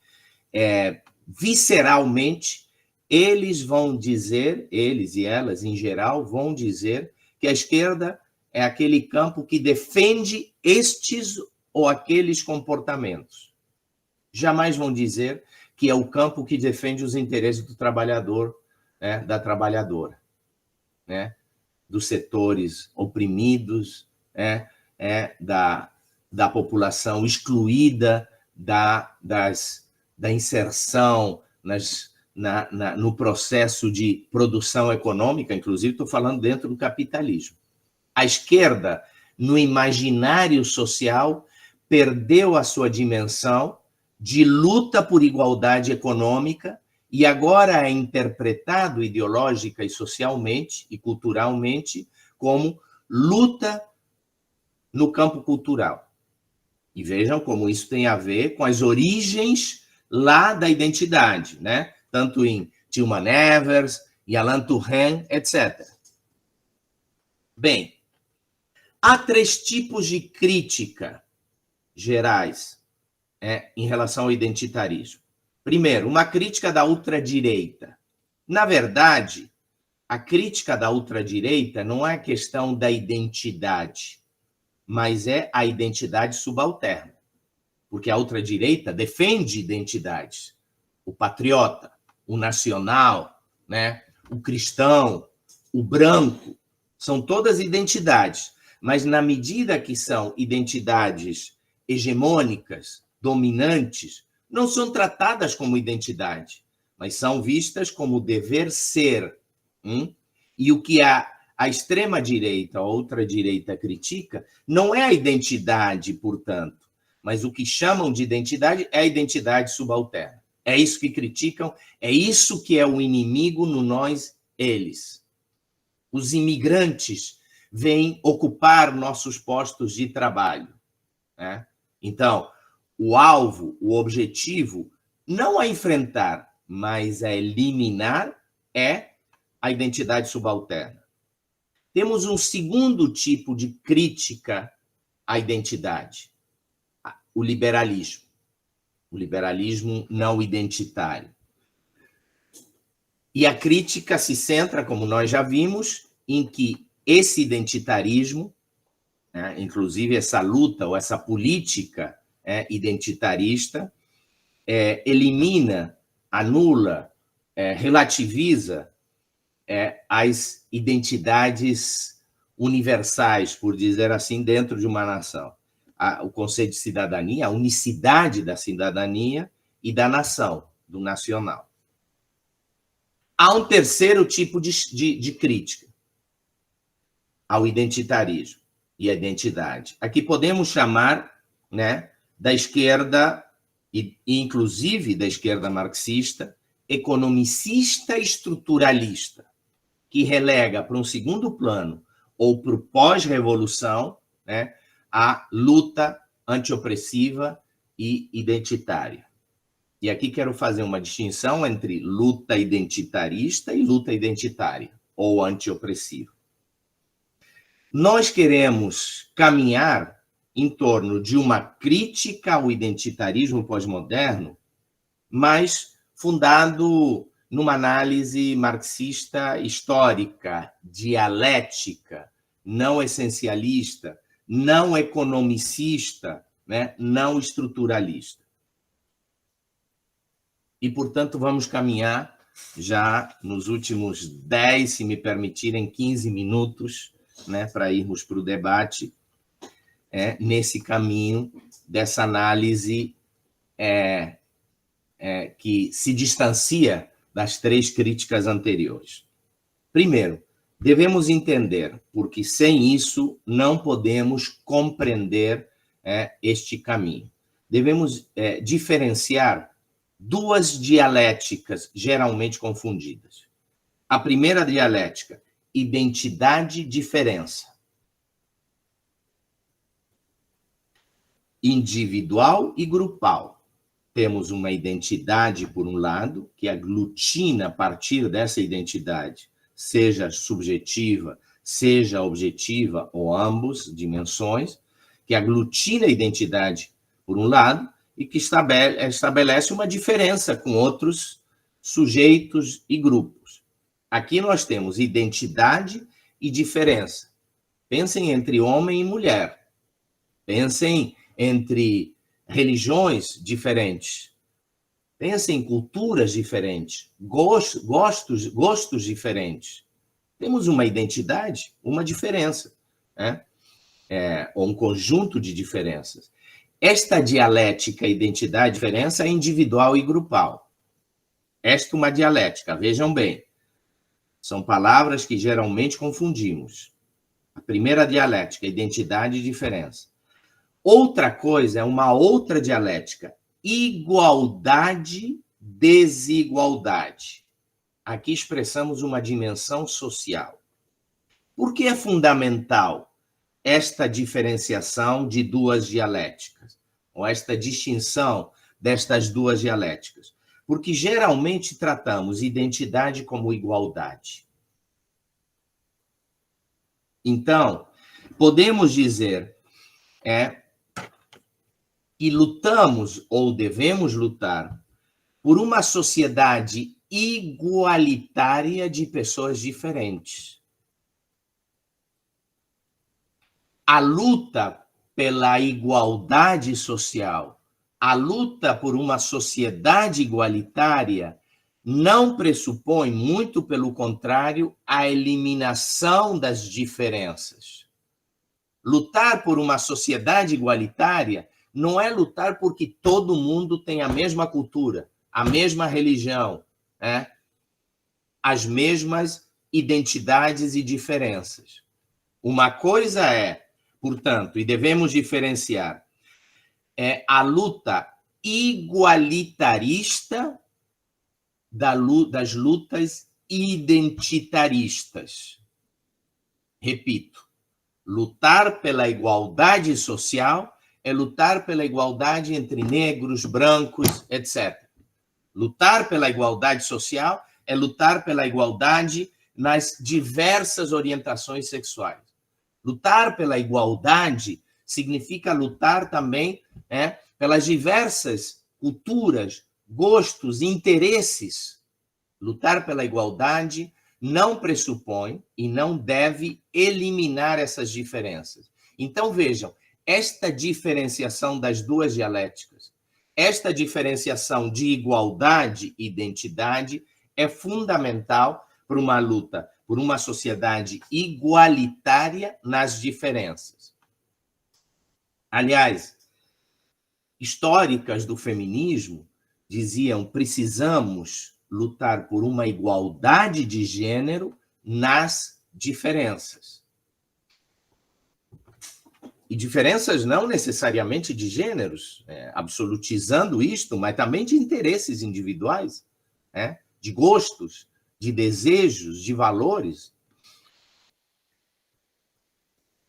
Speaker 1: visceralmente, eles vão dizer, eles e elas em geral, vão dizer que a esquerda é aquele campo que defende estes ou aqueles comportamentos. Jamais vão dizer que é o campo que defende os interesses do trabalhador, né, da trabalhadora, né, dos setores oprimidos, da população excluída da inserção no processo de produção econômica, inclusive estou falando dentro do capitalismo. A esquerda, no imaginário social, perdeu a sua dimensão de luta por igualdade econômica e agora é interpretado ideológica e socialmente e culturalmente como luta no campo cultural. E vejam como isso tem a ver com as origens lá da identidade, né? Tanto em Tilman Evers e Alain Touraine, etc. Bem, há 3 tipos de crítica gerais em relação ao identitarismo. Primeiro, uma crítica da ultradireita. Na verdade, a crítica da ultradireita não é questão da identidade, mas é a identidade subalterna. Porque a ultradireita defende identidades. O patriota, o nacional, né? O cristão, o branco, são todas identidades. Mas na medida que são identidades hegemônicas, dominantes, não são tratadas como identidade, mas são vistas como dever ser. E o que a extrema-direita, a ultradireita critica, não é a identidade, portanto, mas o que chamam de identidade é a identidade subalterna. É isso que criticam, é isso que é o inimigo no nós, eles. Os imigrantes vêm ocupar nossos postos de trabalho, né? Então, o alvo, o objetivo, não é enfrentar, mas é eliminar, é a identidade subalterna. Temos um segundo tipo de crítica à identidade, o liberalismo não identitário. E a crítica se centra, como nós já vimos, em que esse identitarismo, né, inclusive essa luta ou essa política identitarista, elimina, anula, relativiza as identidades universais, por dizer assim, dentro de uma nação. O conceito de cidadania, a unicidade da cidadania e da nação, do nacional. Há um terceiro tipo de crítica ao identitarismo e à identidade. Aqui podemos chamar, né, da esquerda, e inclusive da esquerda marxista, economicista estruturalista, que relega para um segundo plano ou para o pós-revolução, né, a luta antiopressiva e identitária. E aqui quero fazer uma distinção entre luta identitarista e luta identitária, ou antiopressiva. Nós queremos caminhar em torno de uma crítica ao identitarismo pós-moderno, mas fundado numa análise marxista histórica, dialética, não essencialista, não economicista, né? Não estruturalista. E, portanto, vamos caminhar já nos últimos 10, se me permitirem, 15 minutos, né, para irmos para o debate, nesse caminho dessa análise que se distancia das três críticas anteriores. Primeiro, devemos entender, porque sem isso não podemos compreender este caminho. Devemos diferenciar duas dialéticas geralmente confundidas. A primeira dialética, identidade-diferença. Individual e grupal. Temos uma identidade, por um lado, que aglutina a partir dessa identidade, seja subjetiva, seja objetiva, ou ambos, dimensões, que aglutina a identidade, por um lado, e que estabelece uma diferença com outros sujeitos e grupos. Aqui nós temos identidade e diferença. Pensem entre homem e mulher. Pensem entre religiões diferentes. Pensem em culturas diferentes, gostos diferentes. Temos uma identidade, uma diferença, né? Ou um conjunto de diferenças. Esta dialética identidade-diferença é individual e grupal. Esta é uma dialética, vejam bem. São palavras que geralmente confundimos. A primeira dialética, identidade e diferença. Outra coisa é uma outra dialética, igualdade, desigualdade. Aqui expressamos uma dimensão social. Por que é fundamental esta diferenciação de duas dialéticas, ou esta distinção destas duas dialéticas? Porque geralmente tratamos identidade como igualdade. Então, podemos dizer que lutamos ou devemos lutar por uma sociedade igualitária de pessoas diferentes. A luta pela igualdade social, a luta por uma sociedade igualitária, não pressupõe, muito pelo contrário, a eliminação das diferenças. Lutar por uma sociedade igualitária não é lutar porque todo mundo tem a mesma cultura, a mesma religião, as mesmas identidades e diferenças. Uma coisa é, portanto, e devemos diferenciar, a luta igualitarista das lutas identitaristas. Repito, lutar pela igualdade social é lutar pela igualdade entre negros, brancos, etc. Lutar pela igualdade social é lutar pela igualdade nas diversas orientações sexuais. Lutar pela igualdade significa lutar também pelas diversas culturas, gostos, interesses. Lutar pela igualdade não pressupõe e não deve eliminar essas diferenças. Então, vejam, esta diferenciação das duas dialéticas, esta diferenciação de igualdade e identidade é fundamental para uma luta por uma sociedade igualitária nas diferenças. Aliás, históricas do feminismo diziam: precisamos lutar por uma igualdade de gênero nas diferenças. E diferenças não necessariamente de gêneros, absolutizando isto, mas também de interesses individuais, de gostos, de desejos, de valores.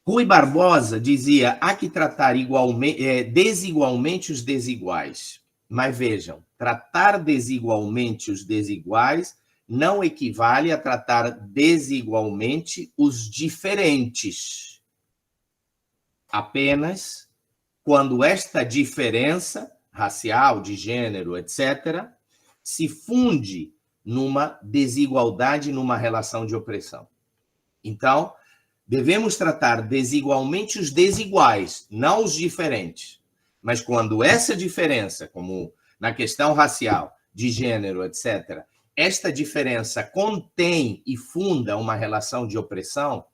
Speaker 1: Rui Barbosa dizia: há que tratar desigualmente os desiguais. Mas vejam, tratar desigualmente os desiguais não equivale a tratar desigualmente os diferentes. Apenas quando esta diferença racial, de gênero, etc., se funde numa desigualdade, numa relação de opressão. Então, devemos tratar desigualmente os desiguais, não os diferentes. Mas quando essa diferença, como na questão racial, de gênero, etc., esta diferença contém e funda uma relação de opressão,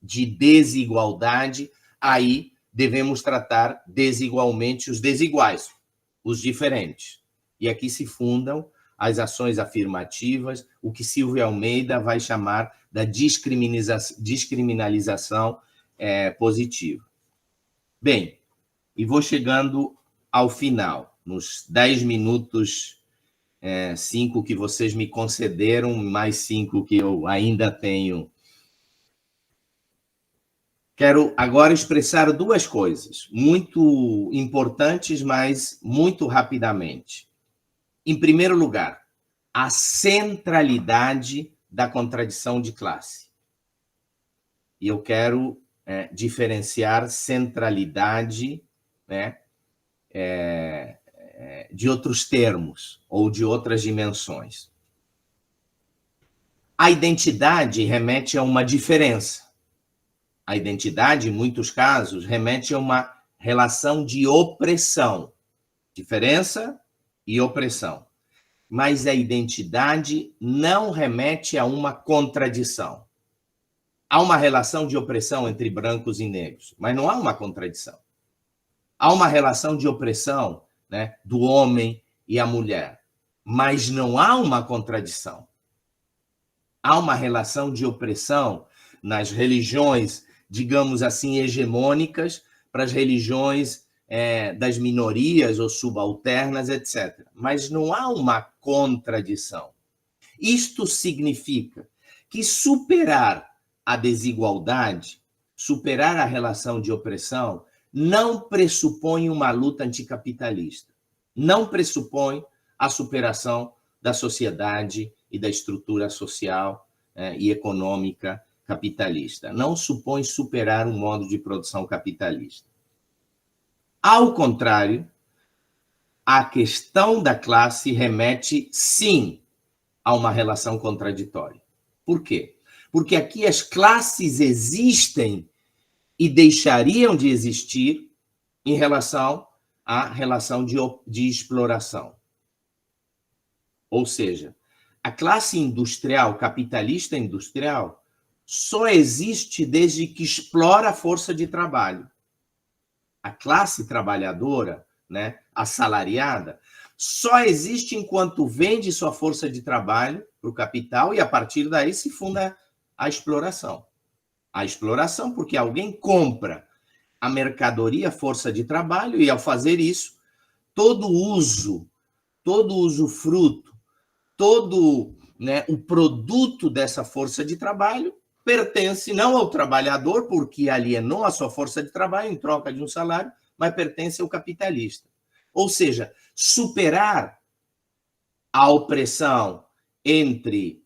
Speaker 1: de desigualdade, aí devemos tratar desigualmente os desiguais, os diferentes. E aqui se fundam as ações afirmativas, o que Silvia Almeida vai chamar da descriminalização positiva. Bem, e vou chegando ao final, nos 10 minutos, 5 que vocês me concederam, mais 5 que eu ainda tenho. Quero agora expressar duas coisas, muito importantes, mas muito rapidamente. Em primeiro lugar, a centralidade da contradição de classe. E eu quero diferenciar centralidade de outros termos ou de outras dimensões. A identidade remete a uma diferença. A identidade, em muitos casos, remete a uma relação de opressão. Diferença e opressão. Mas a identidade não remete a uma contradição. Há uma relação de opressão entre brancos e negros, mas não há uma contradição. Há uma relação de opressão do homem e a mulher, mas não há uma contradição. Há uma relação de opressão nas religiões, digamos assim, hegemônicas, para as religiões das minorias ou subalternas, etc. Mas não há uma contradição. Isto significa que superar a desigualdade, superar a relação de opressão, não pressupõe uma luta anticapitalista. Não pressupõe a superação da sociedade e da estrutura social e econômica capitalista. Não supõe superar um modo de produção capitalista. Ao contrário, a questão da classe remete, sim, a uma relação contraditória. Por quê? Porque aqui as classes existem e deixariam de existir em relação à relação de exploração. Ou seja, a classe industrial, capitalista industrial, só existe desde que explora a força de trabalho. A classe trabalhadora, né, assalariada, só existe enquanto vende sua força de trabalho para o capital e, a partir daí, se funda a exploração. A exploração porque alguém compra a mercadoria, força de trabalho, e, ao fazer isso, todo usufruto, todo, né, o produto dessa força de trabalho pertence não ao trabalhador, porque alienou a sua força de trabalho em troca de um salário, mas pertence ao capitalista. Ou seja, superar a opressão entre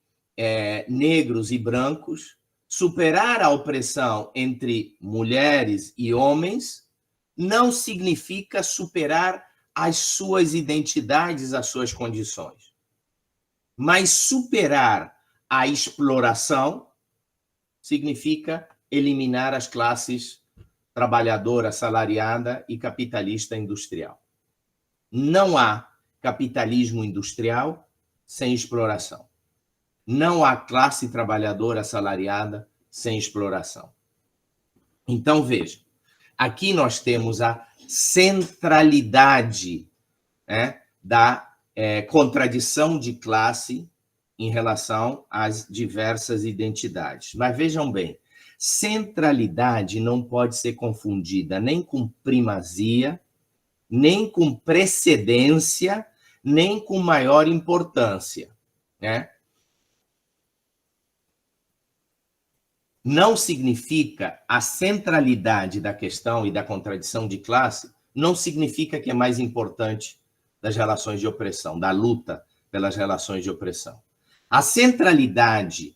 Speaker 1: negros e brancos, superar a opressão entre mulheres e homens, não significa superar as suas identidades, as suas condições. Mas superar a exploração significa eliminar as classes trabalhadora, assalariada e capitalista industrial. Não há capitalismo industrial sem exploração. Não há classe trabalhadora assalariada sem exploração. Então, veja, aqui nós temos a centralidade, né, da contradição de classe em relação às diversas identidades. Mas vejam bem, centralidade não pode ser confundida nem com primazia, nem com precedência, nem com maior importância, né? Não significa a centralidade da questão e da contradição de classe, não significa que é mais importante das relações de opressão, da luta pelas relações de opressão. A centralidade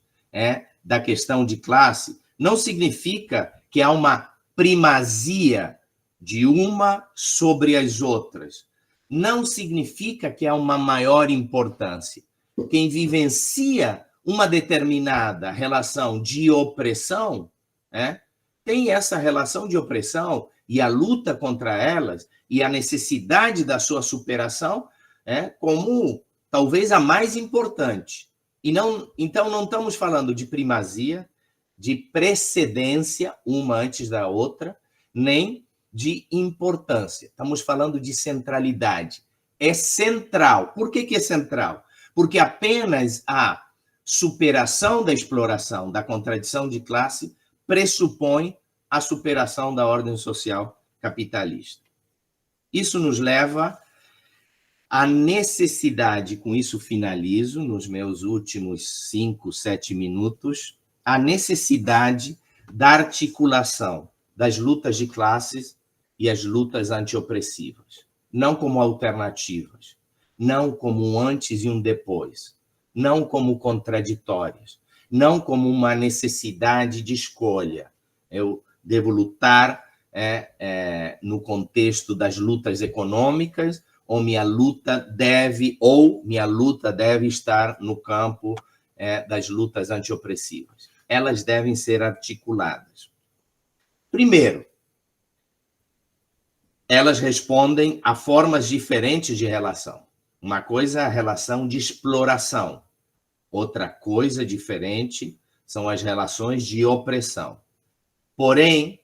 Speaker 1: da questão de classe não significa que há uma primazia de uma sobre as outras. Não significa que há uma maior importância. Quem vivencia uma determinada relação de opressão, tem essa relação de opressão e a luta contra elas e a necessidade da sua superação como talvez a mais importante. Então, não estamos falando de primazia, de precedência, uma antes da outra, nem de importância. Estamos falando de centralidade. É central. Por que é central? Porque apenas a superação da exploração, da contradição de classe, pressupõe a superação da ordem social capitalista. Isso nos leva à necessidade, com isso finalizo, nos meus últimos 5, 7 minutos, a necessidade da articulação das lutas de classes e as lutas antiopressivas, não como alternativas, não como um antes e um depois, não como contraditórias, não como uma necessidade de escolha. Eu devo lutar no contexto das lutas econômicas, ou minha luta deve estar no campo das lutas antiopressivas. Elas devem ser articuladas. Primeiro, elas respondem a formas diferentes de relação. Uma coisa é a relação de exploração. Outra coisa diferente são as relações de opressão. Porém,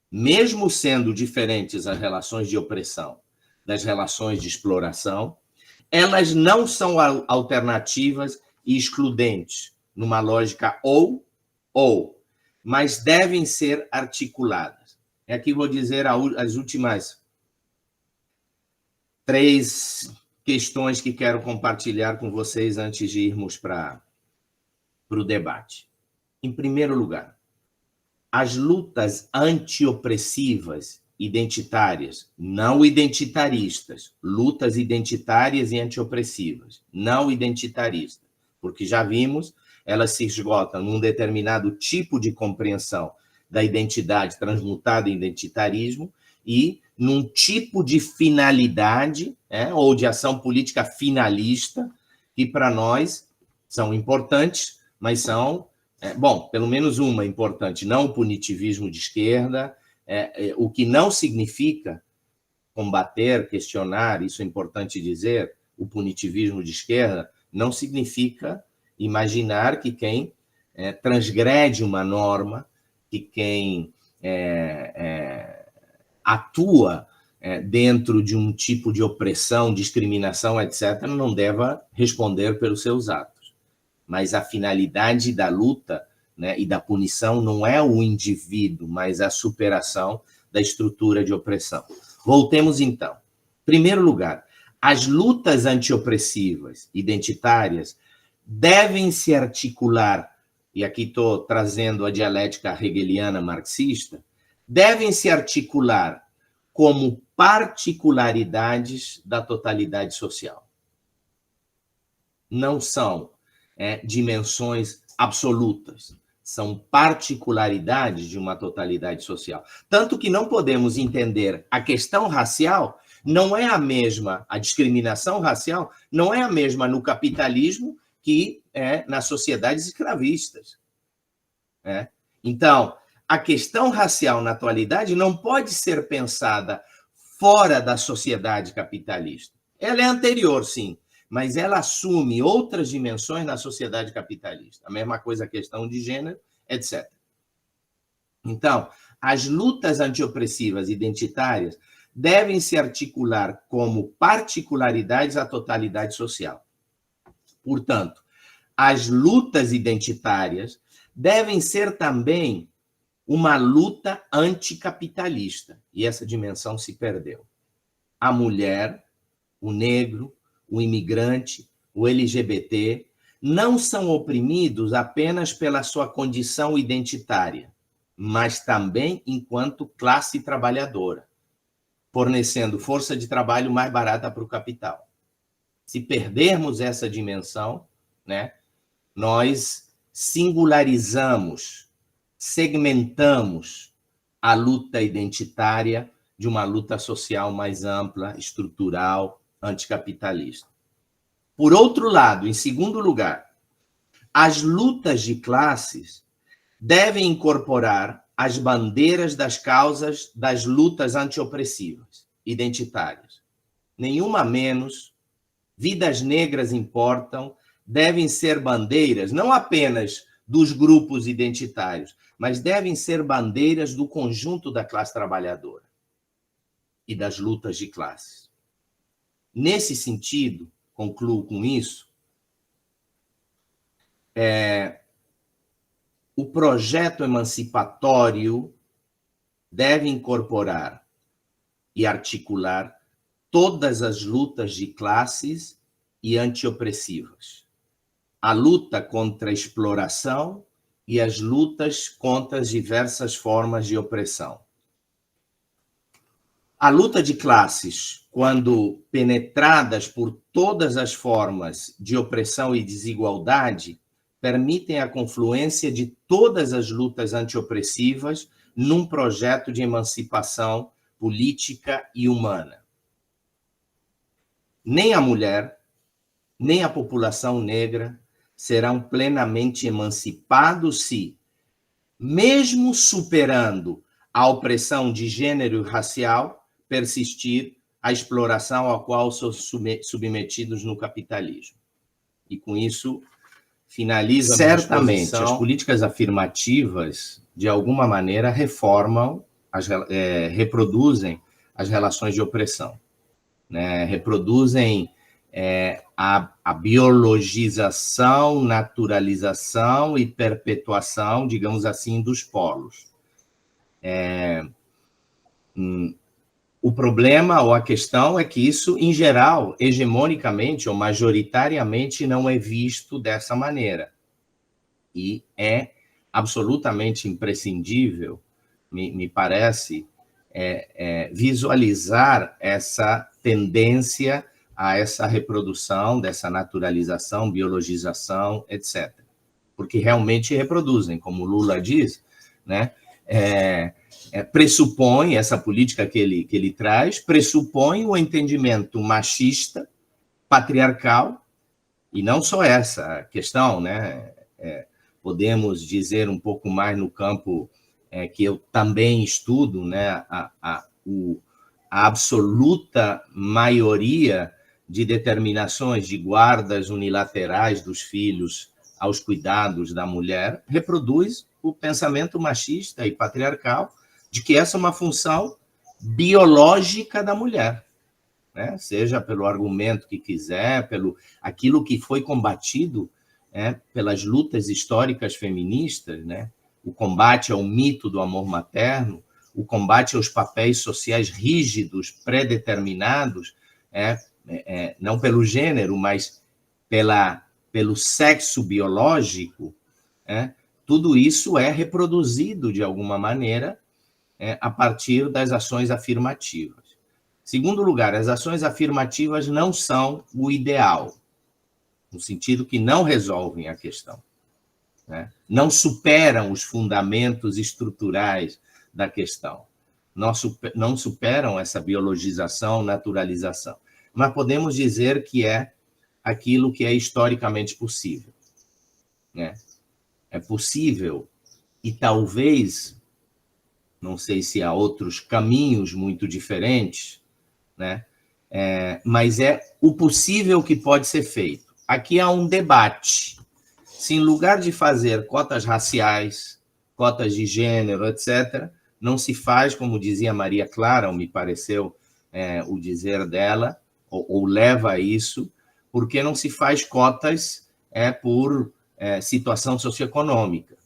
Speaker 1: mesmo sendo diferentes as relações de opressão das relações de exploração, elas não são alternativas e excludentes, numa lógica ou, mas devem ser articuladas. Aqui vou dizer as últimas 3 questões que quero compartilhar com vocês antes de irmos para o debate. Em primeiro lugar, as lutas antiopressivas identitárias, não identitaristas, lutas identitárias e antiopressivas, não identitaristas, porque já vimos, elas se esgotam num determinado tipo de compreensão da identidade transmutada em identitarismo e num tipo de finalidade, ou de ação política finalista, que para nós são importantes, mas são, bom, pelo menos uma importante, não o punitivismo de esquerda, o que não significa combater, questionar, isso é importante dizer, o punitivismo de esquerda, não significa imaginar que quem transgrede uma norma, que quem atua dentro de um tipo de opressão, discriminação, etc., não deva responder pelos seus atos. Mas a finalidade da luta, né, e da punição não é o indivíduo, mas a superação da estrutura de opressão. Voltemos, então. Em primeiro lugar, as lutas antiopressivas identitárias devem se articular, e aqui estou trazendo a dialética hegeliana marxista, devem se articular como particularidades da totalidade social. Não são dimensões absolutas, são particularidades de uma totalidade social. Tanto que não podemos entender a questão racial, não é a mesma, a discriminação racial não é a mesma no capitalismo que nas sociedades escravistas. Então, a questão racial na atualidade não pode ser pensada fora da sociedade capitalista. Ela é anterior, sim, mas ela assume outras dimensões na sociedade capitalista. A mesma coisa a questão de gênero, etc. Então, as lutas antiopressivas identitárias devem se articular como particularidades à totalidade social. Portanto, as lutas identitárias devem ser também uma luta anticapitalista, e essa dimensão se perdeu. A mulher, o negro, o imigrante, o LGBT, não são oprimidos apenas pela sua condição identitária, mas também enquanto classe trabalhadora, fornecendo força de trabalho mais barata para o capital. Se perdermos essa dimensão, nós singularizamos, segmentamos a luta identitária de uma luta social mais ampla, estrutural, anticapitalista. Por outro lado, em segundo lugar, as lutas de classes devem incorporar as bandeiras das causas das lutas antiopressivas, identitárias. Nenhuma menos, vidas negras importam, devem ser bandeiras não apenas dos grupos identitários, mas devem ser bandeiras do conjunto da classe trabalhadora e das lutas de classes. Nesse sentido, concluo com isso, o projeto emancipatório deve incorporar e articular todas as lutas de classes e antiopressivas. A luta contra a exploração e as lutas contra as diversas formas de opressão. A luta de classes, quando penetradas por todas as formas de opressão e desigualdade, permitem a confluência de todas as lutas antiopressivas num projeto de emancipação política e humana. Nem a mulher, nem a população negra serão plenamente emancipados se, mesmo superando a opressão de gênero e racial, persistir a exploração a qual são submetidos no capitalismo. E com isso, finaliza certamente as políticas afirmativas, de alguma maneira, reproduzem as relações de opressão, reproduzem a biologização, naturalização e perpetuação, digamos assim, dos polos. O problema ou a questão é que isso, em geral, hegemonicamente ou majoritariamente, não é visto dessa maneira. E é absolutamente imprescindível, me parece, visualizar essa tendência a essa reprodução, dessa naturalização, biologização, etc. Porque realmente reproduzem, como Lula diz, pressupõe, essa política que ele traz, pressupõe o entendimento machista, patriarcal, e não só essa questão, né? Podemos dizer um pouco mais no campo que eu também estudo, né? A absoluta maioria de determinações de guardas unilaterais dos filhos aos cuidados da mulher reproduz o pensamento machista e patriarcal de que essa é uma função biológica da mulher, né? Seja pelo argumento que quiser, pelo aquilo que foi combatido pelas lutas históricas feministas, né? O combate ao mito do amor materno, o combate aos papéis sociais rígidos, pré-determinados, não pelo gênero, mas pelo sexo biológico, tudo isso é reproduzido de alguma maneira a partir das ações afirmativas. Segundo lugar, as ações afirmativas não são o ideal, no sentido que não resolvem a questão, né? Não superam os fundamentos estruturais da questão, não superam essa biologização, naturalização, mas podemos dizer que é aquilo que é historicamente possível, né? É possível e talvez, não sei se há outros caminhos muito diferentes, né? Mas é o possível que pode ser feito. Aqui há um debate. Se em lugar de fazer cotas raciais, cotas de gênero, etc., não se faz, como dizia Maria Clara, ou me pareceu o dizer dela, ou leva a isso, porque não se faz cotas por situação socioeconômica.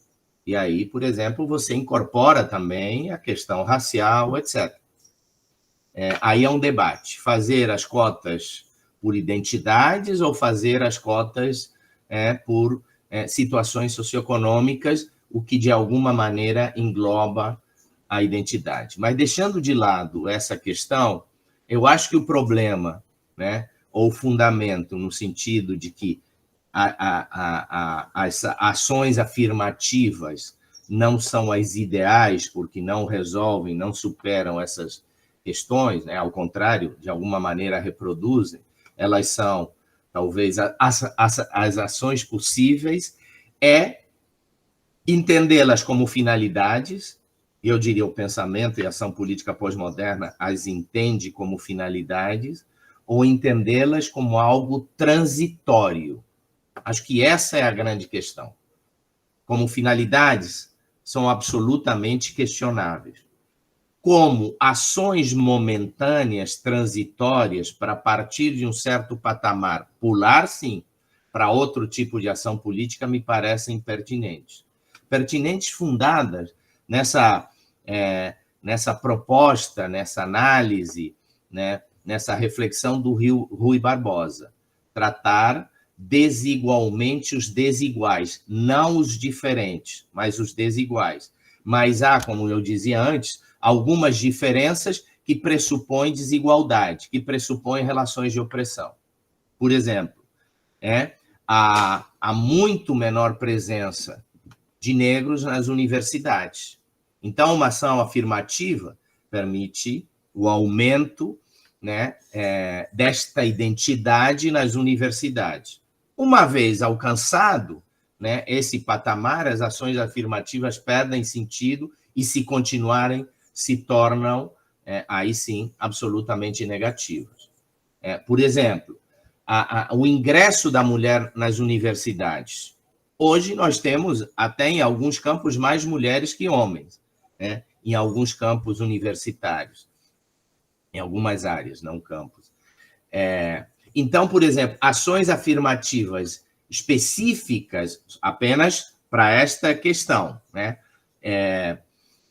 Speaker 1: E aí, por exemplo, você incorpora também a questão racial, etc. Aí é um debate. Fazer as cotas por identidades ou fazer as cotas por situações socioeconômicas, o que de alguma maneira engloba a identidade. Mas deixando de lado essa questão, eu acho que o problema, né, ou o fundamento, no sentido de que as ações afirmativas não são as ideais, porque não resolvem, não superam essas questões, né? Ao contrário, de alguma maneira reproduzem, elas são, talvez, as ações possíveis, entendê-las como finalidades, e eu diria o pensamento e a ação política pós-moderna as entende como finalidades, ou entendê-las como algo transitório. Acho que essa é a grande questão. Como finalidades, são absolutamente questionáveis. Como ações momentâneas, transitórias, para partir de um certo patamar, pular, sim, para outro tipo de ação política, me parecem pertinentes. Pertinentes fundadas nessa proposta, nessa análise, né, nessa reflexão do Rui Barbosa. Tratar desigualmente os desiguais, não os diferentes, mas os desiguais. Mas há, como eu dizia antes, algumas diferenças que pressupõem desigualdade, que pressupõem relações de opressão. Por exemplo, há muito menor presença de negros nas universidades. Então, uma ação afirmativa permite o aumento, né, desta identidade nas universidades. Uma vez alcançado, né, esse patamar, as ações afirmativas perdem sentido e, se continuarem, se tornam, aí sim, absolutamente negativas. Por exemplo, o ingresso da mulher nas universidades. Hoje nós temos, até em alguns campos, mais mulheres que homens, né, em alguns campos universitários, em algumas áreas, não campos. Então, por exemplo, ações afirmativas específicas apenas para esta questão, né?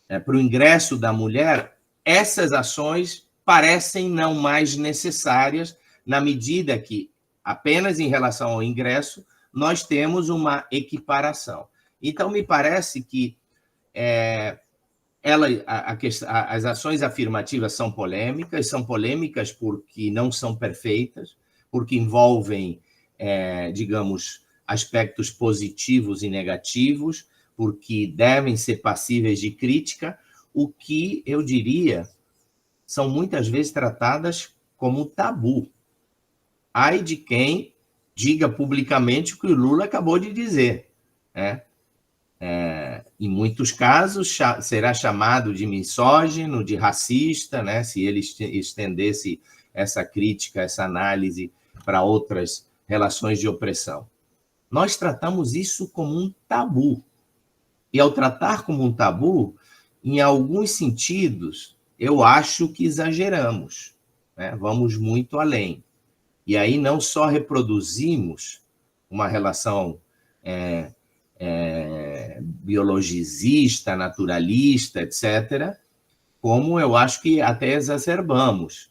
Speaker 1: Para o ingresso da mulher, essas ações parecem não mais necessárias na medida que, apenas em relação ao ingresso, nós temos uma equiparação. Então, me parece que as ações afirmativas são polêmicas porque não são perfeitas, porque envolvem, digamos, aspectos positivos e negativos, porque devem ser passíveis de crítica, o que eu diria são muitas vezes tratadas como tabu. Ai de quem diga publicamente o que o Lula acabou de dizer, né? Em muitos casos, será chamado de misógino, de racista, né? Se ele estendesse essa crítica, essa análise para outras relações de opressão. Nós tratamos isso como um tabu. E ao tratar como um tabu, em alguns sentidos, eu acho que exageramos, né? Vamos muito além. E aí não só reproduzimos uma relação biologicista, naturalista, etc., como eu acho que até exacerbamos.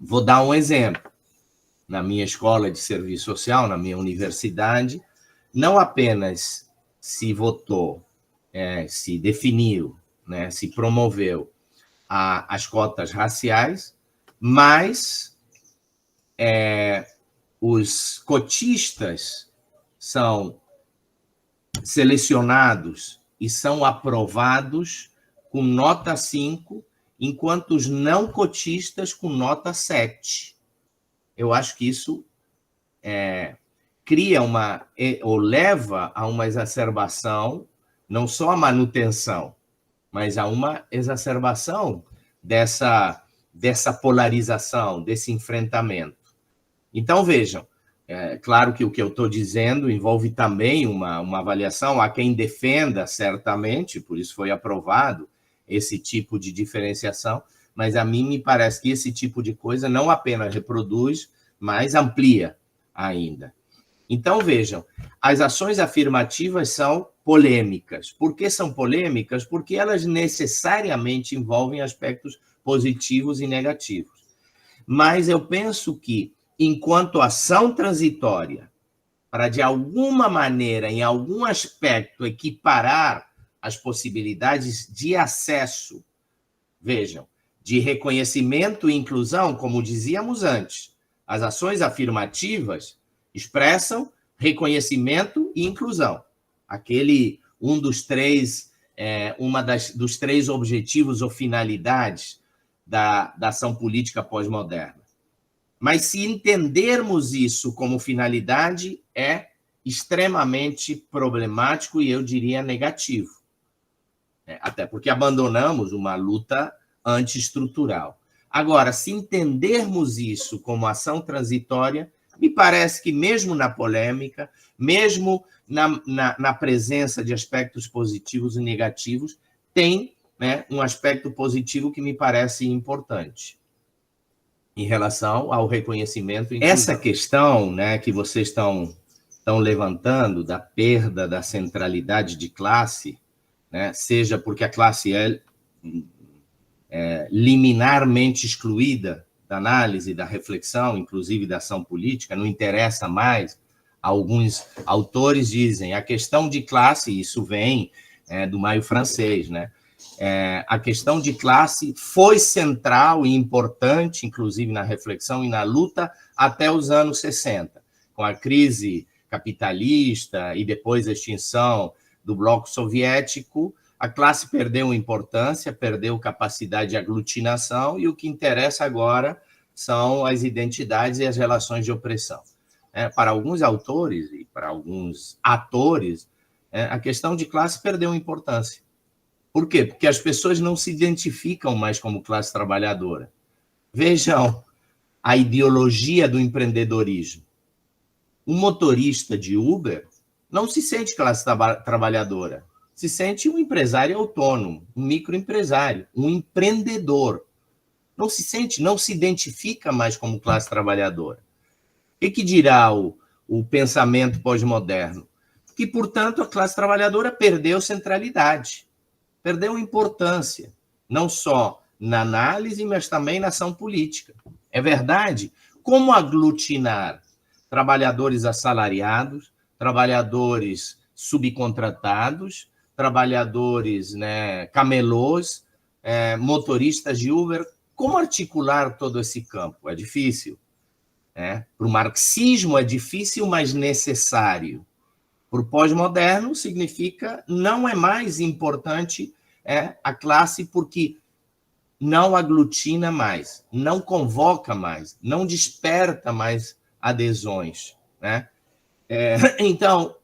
Speaker 1: Vou dar um exemplo. Na minha escola de serviço social, na minha universidade, não apenas se votou, se definiu, né, se promoveu as cotas raciais, mas os cotistas são selecionados e são aprovados com nota 5, enquanto os não cotistas com nota 7. Eu acho que isso cria ou leva a uma exacerbação, não só a manutenção, mas a uma exacerbação dessa polarização, desse enfrentamento. Então, vejam, claro que o que eu estou dizendo envolve também uma avaliação. Há quem defenda, certamente, por isso foi aprovado esse tipo de diferenciação, mas a mim me parece que esse tipo de coisa não apenas reproduz, mas amplia ainda. Então, vejam, as ações afirmativas são polêmicas. Por que são polêmicas? Porque elas necessariamente envolvem aspectos positivos e negativos. Mas eu penso que, enquanto ação transitória, para, de alguma maneira, em algum aspecto, equiparar as possibilidades de acesso, vejam, de reconhecimento e inclusão, como dizíamos antes, as ações afirmativas expressam reconhecimento e inclusão. Dos três objetivos ou finalidades da ação política pós-moderna. Mas se entendermos isso como finalidade, é extremamente problemático e eu diria negativo. Até porque abandonamos uma luta antiestrutural. Agora, se entendermos isso como ação transitória, me parece que mesmo na polêmica, mesmo na presença de aspectos positivos e negativos, tem, né, um aspecto positivo que me parece importante em relação ao reconhecimento. Essa questão, né, que vocês estão levantando da perda da centralidade de classe, né, seja porque a classe é liminarmente excluída da análise, da reflexão, inclusive da ação política, não interessa mais. Alguns autores dizem a questão de classe, isso vem do Maio francês, né? A questão de classe foi central e importante, inclusive na reflexão e na luta, até os anos 60, com a crise capitalista e depois a extinção do bloco soviético. A classe perdeu importância, perdeu capacidade de aglutinação, e o que interessa agora são as identidades e as relações de opressão. Para alguns autores e para alguns atores, a questão de classe perdeu importância. Por quê? Porque as pessoas não se identificam mais como classe trabalhadora. Vejam a ideologia do empreendedorismo. Um motorista de Uber não se sente classe trabalhadora, se sente um empresário autônomo, um microempresário, um empreendedor. Não se sente, não se identifica mais como classe trabalhadora. O que dirá o pensamento pós-moderno? Que, portanto, a classe trabalhadora perdeu centralidade, perdeu importância, não só na análise, mas também na ação política. É verdade? Como aglutinar trabalhadores assalariados, trabalhadores subcontratados, trabalhadores, né, camelôs, motoristas de Uber? Como articular todo esse campo? É difícil. Para o marxismo é difícil, mas necessário. Para o pós-moderno, significa não é mais importante a classe porque não aglutina mais, não convoca mais, não desperta mais adesões, né? Então,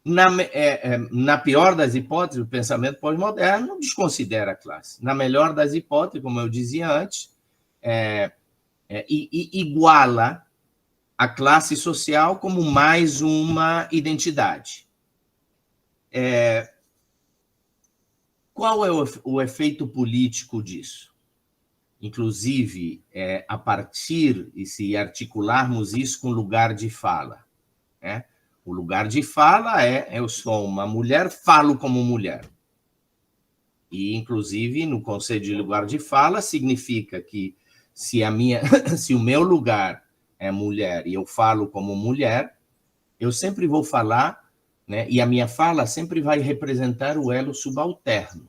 Speaker 1: na pior das hipóteses, o pensamento pós-moderno desconsidera a classe. Na melhor das hipóteses, como eu dizia antes, iguala a classe social como mais uma identidade. Qual é o efeito político disso? Inclusive, a partir, e se articularmos isso com lugar de fala, né? O lugar de fala eu sou uma mulher, falo como mulher. E, inclusive, no conceito de lugar de fala, significa que se o meu lugar é mulher e eu falo como mulher, eu sempre vou falar, né? E a minha fala sempre vai representar o elo subalterno,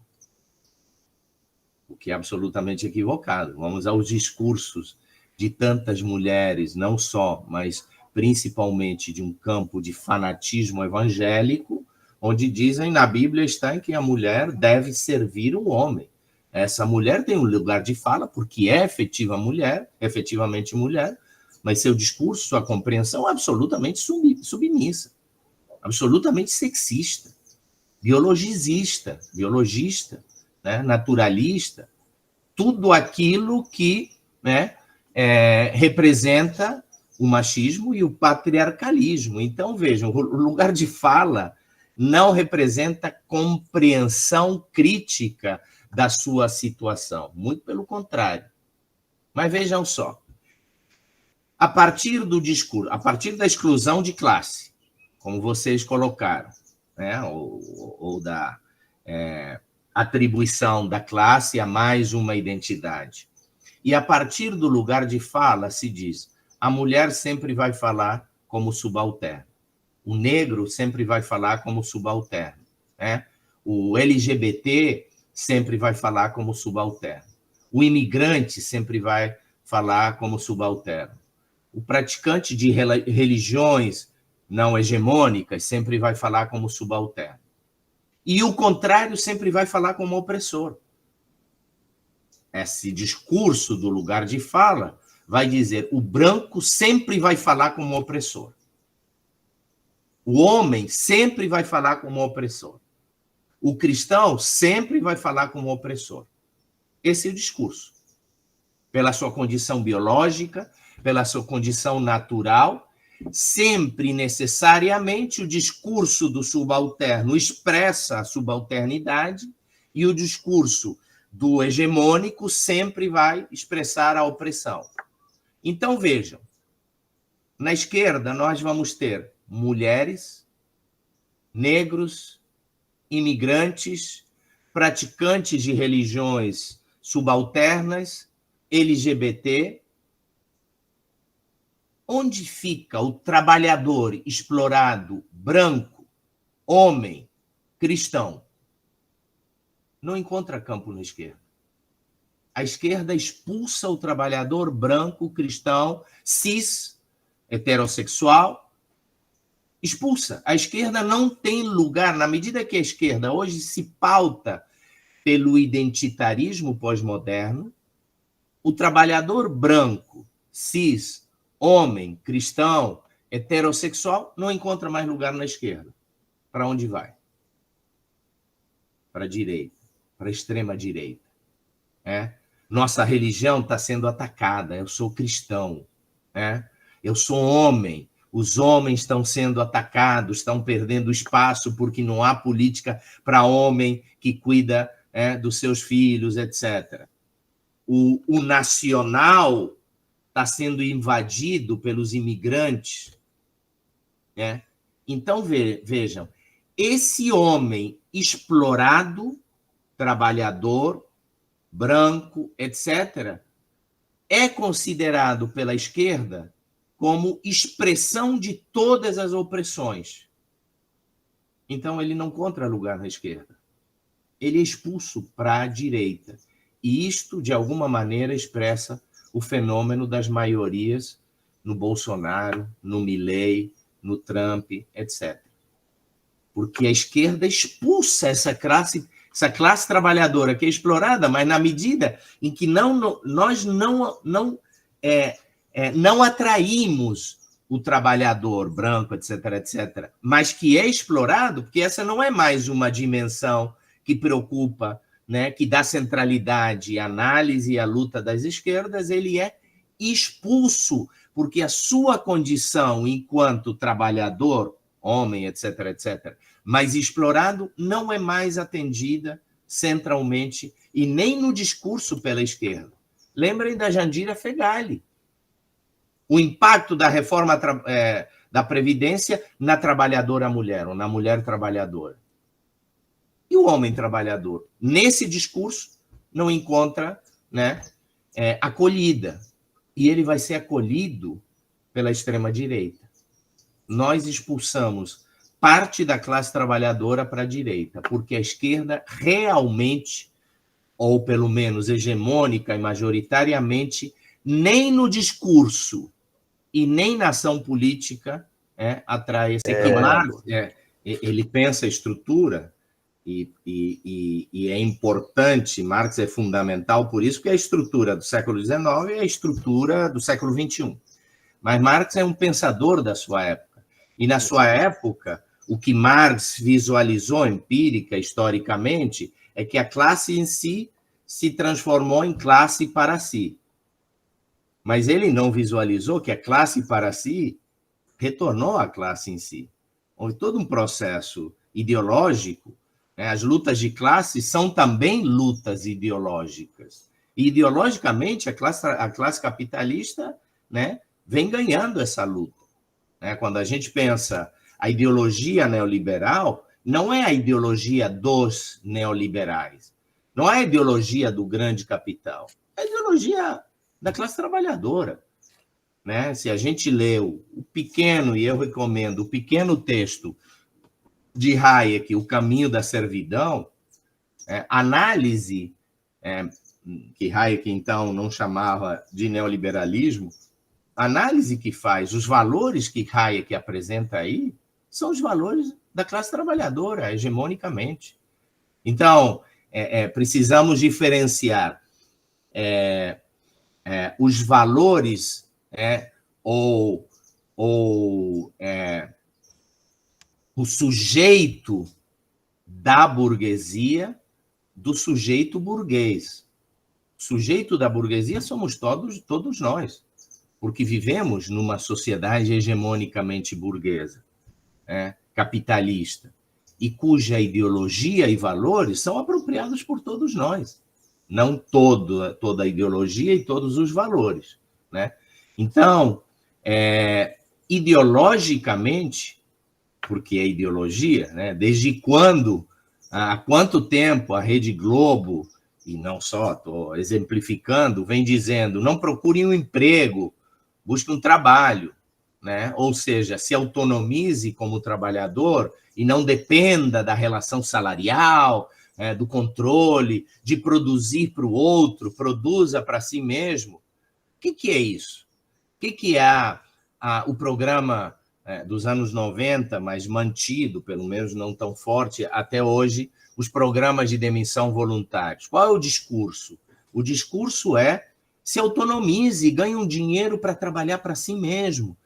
Speaker 1: o que é absolutamente equivocado. Vamos aos discursos de tantas mulheres, não só, mas principalmente de um campo de fanatismo evangélico, onde dizem na Bíblia está em que a mulher deve servir o homem. Essa mulher tem um lugar de fala porque é efetivamente mulher, mas seu discurso, sua compreensão é absolutamente submissa, absolutamente sexista, biologista, né, naturalista, tudo aquilo que, né, representa o machismo e o patriarcalismo. Então, vejam, o lugar de fala não representa compreensão crítica da sua situação, muito pelo contrário. Mas vejam só, a partir do discurso, a partir da exclusão de classe, como vocês colocaram, né, ou da atribuição da classe a mais uma identidade, e a partir do lugar de fala se diz, a mulher sempre vai falar como subalterno, o negro sempre vai falar como subalterno, né? O LGBT sempre vai falar como subalterno, o imigrante sempre vai falar como subalterno, o praticante de religiões não hegemônicas sempre vai falar como subalterno, e o contrário sempre vai falar como opressor. Esse discurso do lugar de fala vai dizer o branco sempre vai falar como opressor. O homem sempre vai falar como opressor. O cristão sempre vai falar como opressor. Esse é o discurso. Pela sua condição biológica, pela sua condição natural, sempre necessariamente o discurso do subalterno expressa a subalternidade e o discurso do hegemônico sempre vai expressar a opressão. Então, vejam, na esquerda nós vamos ter mulheres, negros, imigrantes, praticantes de religiões subalternas, LGBT. Onde fica o trabalhador explorado, branco, homem, cristão? Não encontra campo na esquerda. A esquerda expulsa o trabalhador branco, cristão, cis, heterossexual. Expulsa. A esquerda não tem lugar, na medida que a esquerda hoje se pauta pelo identitarismo pós-moderno, o trabalhador branco, cis, homem, cristão, heterossexual, não encontra mais lugar na esquerda. Para onde vai? Para a direita, para a extrema-direita. Nossa religião está sendo atacada, eu sou cristão. Eu sou homem, os homens estão sendo atacados, estão perdendo espaço porque não há política para homem que cuida dos seus filhos, etc. O nacional está sendo invadido pelos imigrantes. Então, vejam, esse homem explorado, trabalhador, branco, etc., é considerado pela esquerda como expressão de todas as opressões. Então, ele não encontra lugar na esquerda. Ele é expulso para a direita. E isto, de alguma maneira, expressa o fenômeno das maiorias no Bolsonaro, no Milei, no Trump, etc. porque a esquerda expulsa essa classe trabalhadora que é explorada, mas na medida em que nós não atraímos o trabalhador branco, etc., etc., mas que é explorado, porque essa não é mais uma dimensão que preocupa, né, que dá centralidade à análise e à luta das esquerdas, ele é expulso, porque a sua condição enquanto trabalhador, homem, etc., etc., mas explorado, não é mais atendida centralmente e nem no discurso pela esquerda. Lembrem da Jandira Fegali, o impacto da reforma da Previdência na trabalhadora mulher, ou na mulher trabalhadora. E o homem trabalhador, nesse discurso, não encontra, né, acolhida. E ele vai ser acolhido pela extrema-direita. Nós expulsamos parte da classe trabalhadora para a direita, porque a esquerda realmente, ou pelo menos hegemônica e majoritariamente, nem no discurso e nem na ação política atrai esse Marx. Ele pensa a estrutura, e é importante, Marx é fundamental por isso, porque a estrutura do século XIX é a estrutura do século XXI. Mas Marx é um pensador da sua época. E na sua época, o que Marx visualizou empírica, historicamente, é que a classe em si se transformou em classe para si. Mas ele não visualizou que a classe para si retornou à classe em si. Houve todo um processo ideológico. As lutas de classe são também lutas ideológicas. E, ideologicamente, a classe capitalista, né, vem ganhando essa luta. Quando a gente pensa a ideologia neoliberal, não é a ideologia dos neoliberais, não é a ideologia do grande capital, é a ideologia da classe trabalhadora. Se a gente lê o pequeno, e eu recomendo, o pequeno texto de Hayek, O Caminho da Servidão, análise, que Hayek, então, não chamava de neoliberalismo, a análise que faz, os valores que Hayek apresenta aí, são os valores da classe trabalhadora, hegemonicamente. Então, precisamos diferenciar os valores ou o sujeito da burguesia do sujeito burguês. O sujeito da burguesia somos todos nós, porque vivemos numa sociedade hegemonicamente burguesa, capitalista, e cuja ideologia e valores são apropriados por todos nós. Não toda a ideologia e todos os valores. Então, ideologicamente, porque é ideologia, desde quando, há quanto tempo a Rede Globo, e não só, estou exemplificando, vem dizendo, não procurem um emprego, busque um trabalho, ou seja, se autonomize como trabalhador e não dependa da relação salarial, do controle, de produzir para o outro, produza para si mesmo. O que é isso? O que é o programa dos anos 90, mas mantido, pelo menos não tão forte até hoje, os programas de demissão voluntários? Qual é o discurso? O discurso é se autonomize, ganhe um dinheiro para trabalhar para si mesmo.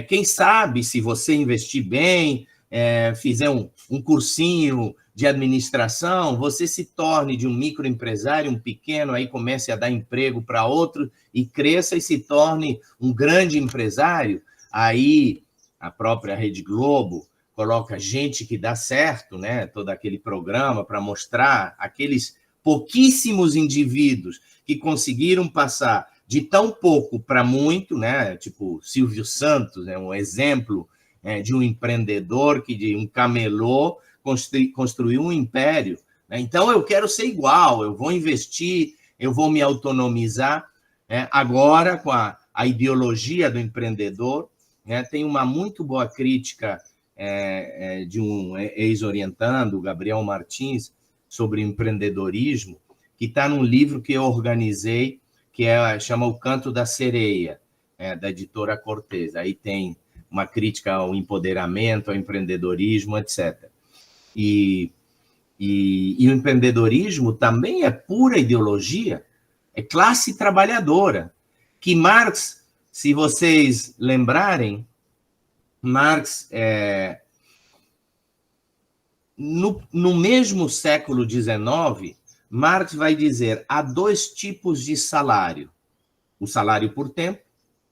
Speaker 1: Quem sabe, se você investir bem, fizer um cursinho de administração, você se torne de um microempresário, um pequeno, aí comece a dar emprego para outro e cresça e se torne um grande empresário. Aí a própria Rede Globo coloca gente que dá certo, todo aquele programa para mostrar aqueles pouquíssimos indivíduos que conseguiram passar de tão pouco para muito, tipo Silvio Santos, um exemplo de um empreendedor, de um camelô, construiu um império. Então, eu quero ser igual, eu vou investir, eu vou me autonomizar. Agora, com a ideologia do empreendedor, tem uma muito boa crítica de um ex-orientando, Gabriel Martins, sobre empreendedorismo, que está num livro que eu organizei, que chama O Canto da Sereia, da editora Cortez. Aí tem uma crítica ao empoderamento, ao empreendedorismo, etc. E o empreendedorismo também é pura ideologia, é classe trabalhadora, que Marx, se vocês lembrarem, Marx, no mesmo século XIX, Marx vai dizer, há dois tipos de salário. O salário por tempo,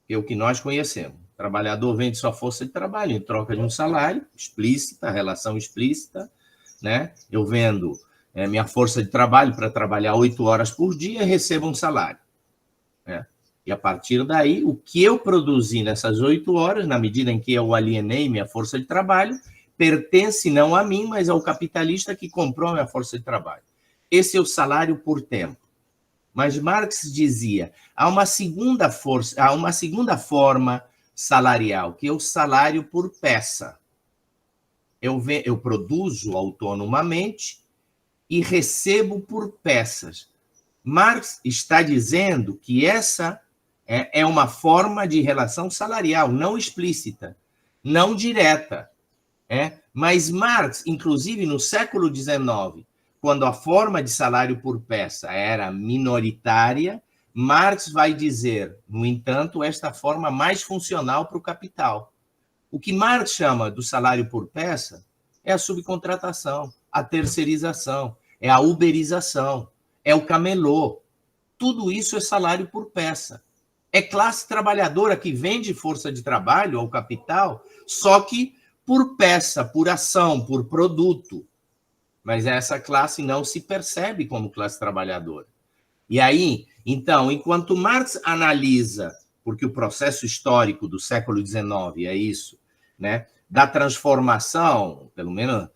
Speaker 1: que é o que nós conhecemos. O trabalhador vende sua força de trabalho em troca de um salário, explícita, relação explícita, né? Eu vendo minha força de trabalho para trabalhar 8 horas por dia e recebo um salário. Né? E a partir daí, o que eu produzi nessas 8 horas, na medida em que eu alienei minha força de trabalho, pertence não a mim, mas ao capitalista que comprou a minha força de trabalho. Esse é o salário por tempo. Mas Marx dizia, há uma segunda forma salarial, que é o salário por peça. Eu produzo autonomamente e recebo por peças. Marx está dizendo que essa é uma forma de relação salarial, não explícita, não direta. Mas Marx, inclusive no século XIX, quando a forma de salário por peça era minoritária, Marx vai dizer, no entanto, esta forma mais funcional para o capital. O que Marx chama do salário por peça é a subcontratação, a terceirização, é a uberização, é o camelô. Tudo isso é salário por peça. É classe trabalhadora que vende força de trabalho ao capital, só que por peça, por ação, por produto. Mas essa classe não se percebe como classe trabalhadora. E aí, então, enquanto Marx analisa, porque o processo histórico do século XIX é isso, né, da transformação, pelo menos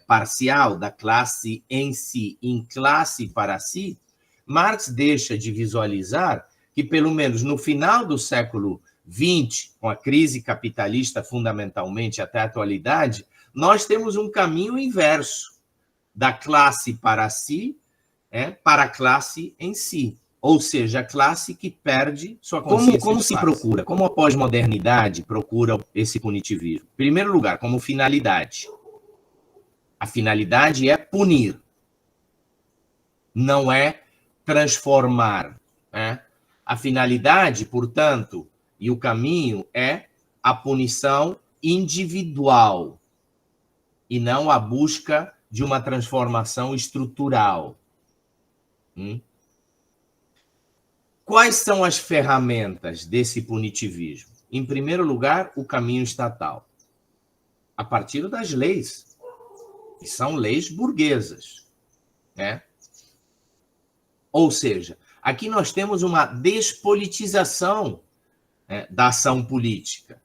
Speaker 1: parcial, da classe em si em classe para si, Marx deixa de visualizar que, pelo menos no final do século XX, com a crise capitalista fundamentalmente até a atualidade, nós temos um caminho inverso, da classe para si, para a classe em si. Ou seja, a classe que perde sua consciência. Como se procura? Como a pós-modernidade procura esse punitivismo? Em primeiro lugar, como finalidade. A finalidade é punir, não é transformar. A finalidade, portanto, e o caminho é a punição individual e não a busca de uma transformação estrutural. Quais são as ferramentas desse punitivismo? Em primeiro lugar, o caminho estatal. A partir das leis, que são leis burguesas. Ou seja, aqui nós temos uma despolitização da ação política.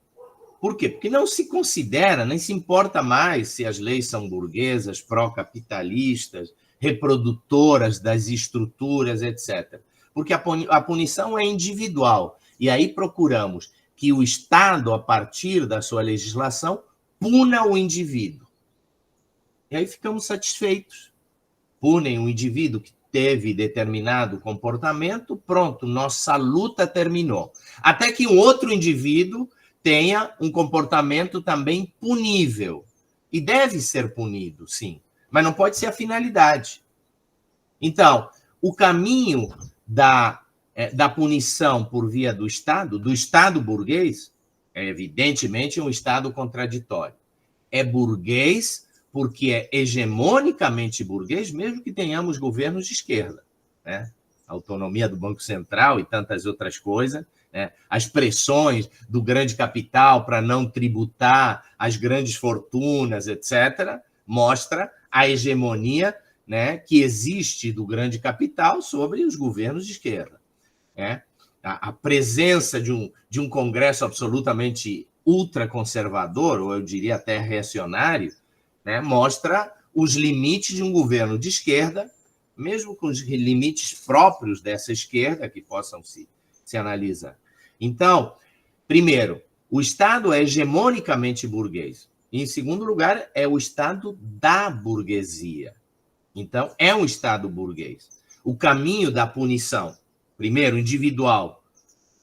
Speaker 1: Por quê? Porque não se considera, nem se importa mais se as leis são burguesas, pró-capitalistas, reprodutoras das estruturas, etc. Porque a punição é individual. E aí procuramos que o Estado, a partir da sua legislação, puna o indivíduo. E aí ficamos satisfeitos. Punem o indivíduo que teve determinado comportamento, pronto, nossa luta terminou. Até que um outro indivíduo tenha um comportamento também punível. E deve ser punido, sim, mas não pode ser a finalidade. Então, o caminho da punição por via do Estado burguês, é evidentemente um Estado contraditório. É burguês porque é hegemonicamente burguês, mesmo que tenhamos governos de esquerda. A autonomia do Banco Central e tantas outras coisas, as pressões do grande capital para não tributar as grandes fortunas, etc., mostra a hegemonia que existe do grande capital sobre os governos de esquerda. A presença de um Congresso absolutamente ultraconservador, ou eu diria até reacionário, mostra os limites de um governo de esquerda, mesmo com os limites próprios dessa esquerda que possam se analisar. Então, primeiro, o Estado é hegemonicamente burguês. E, em segundo lugar, é o Estado da burguesia. Então, é um Estado burguês. O caminho da punição, primeiro, individual,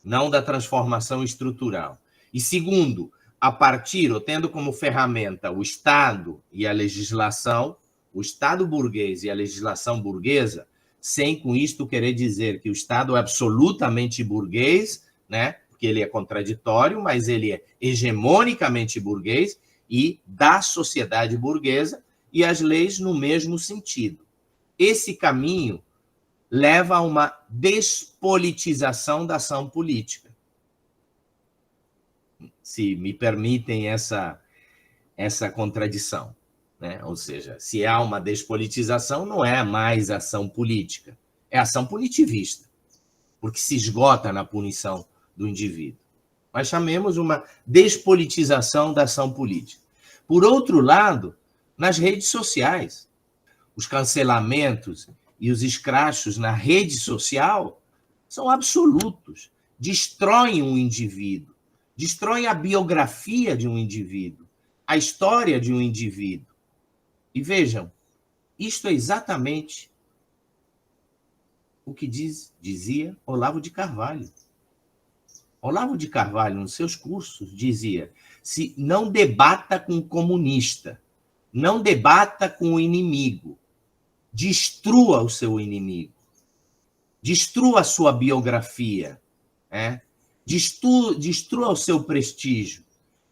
Speaker 1: não da transformação estrutural. E, segundo, a partir, ou tendo como ferramenta o Estado e a legislação, o Estado burguês e a legislação burguesa, sem com isto querer dizer que o Estado é absolutamente burguês, né? Porque ele é contraditório, mas ele é hegemonicamente burguês e da sociedade burguesa, e as leis no mesmo sentido. Esse caminho leva a uma despolitização da ação política. Se me permitem essa contradição, né? Ou seja, se há uma despolitização, não é mais ação política, é ação punitivista, porque se esgota na punição do indivíduo. Mas chamemos uma despolitização da ação política. Por outro lado, nas redes sociais, os cancelamentos e os escrachos na rede social são absolutos, destroem um indivíduo, destroem a biografia de um indivíduo, a história de um indivíduo. E vejam, isto é exatamente o que dizia Olavo de Carvalho. Olavo de Carvalho, nos seus cursos, dizia: se não debata com o comunista, não debata com o inimigo, destrua o seu inimigo, destrua a sua biografia, destrua o seu prestígio,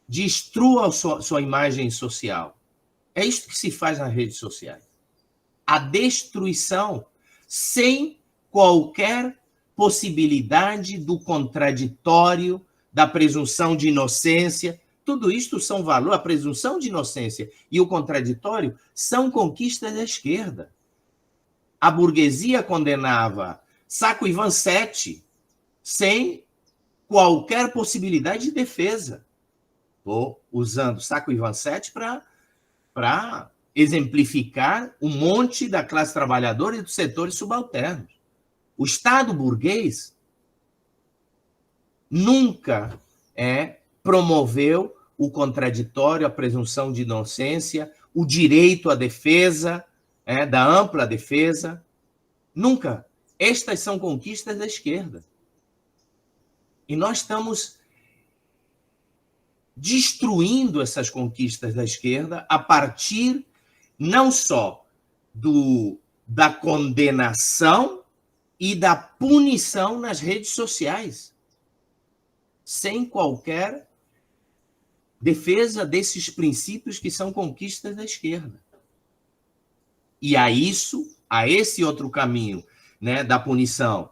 Speaker 1: destrua a sua imagem social. É isso que se faz nas redes sociais. A destruição sem qualquer possibilidade do contraditório, da presunção de inocência. Tudo isto são valores, a presunção de inocência e o contraditório são conquistas da esquerda. A burguesia condenava Sacco e Vanzetti sem qualquer possibilidade de defesa. Estou usando Sacco e Vanzetti para exemplificar um monte da classe trabalhadora e dos setores subalternos. O Estado burguês nunca promoveu o contraditório, a presunção de inocência, o direito à defesa, da ampla defesa. Nunca. Estas são conquistas da esquerda. E nós estamos destruindo essas conquistas da esquerda a partir não só da condenação e da punição nas redes sociais, sem qualquer defesa desses princípios que são conquistas da esquerda. E a esse outro caminho, né, da punição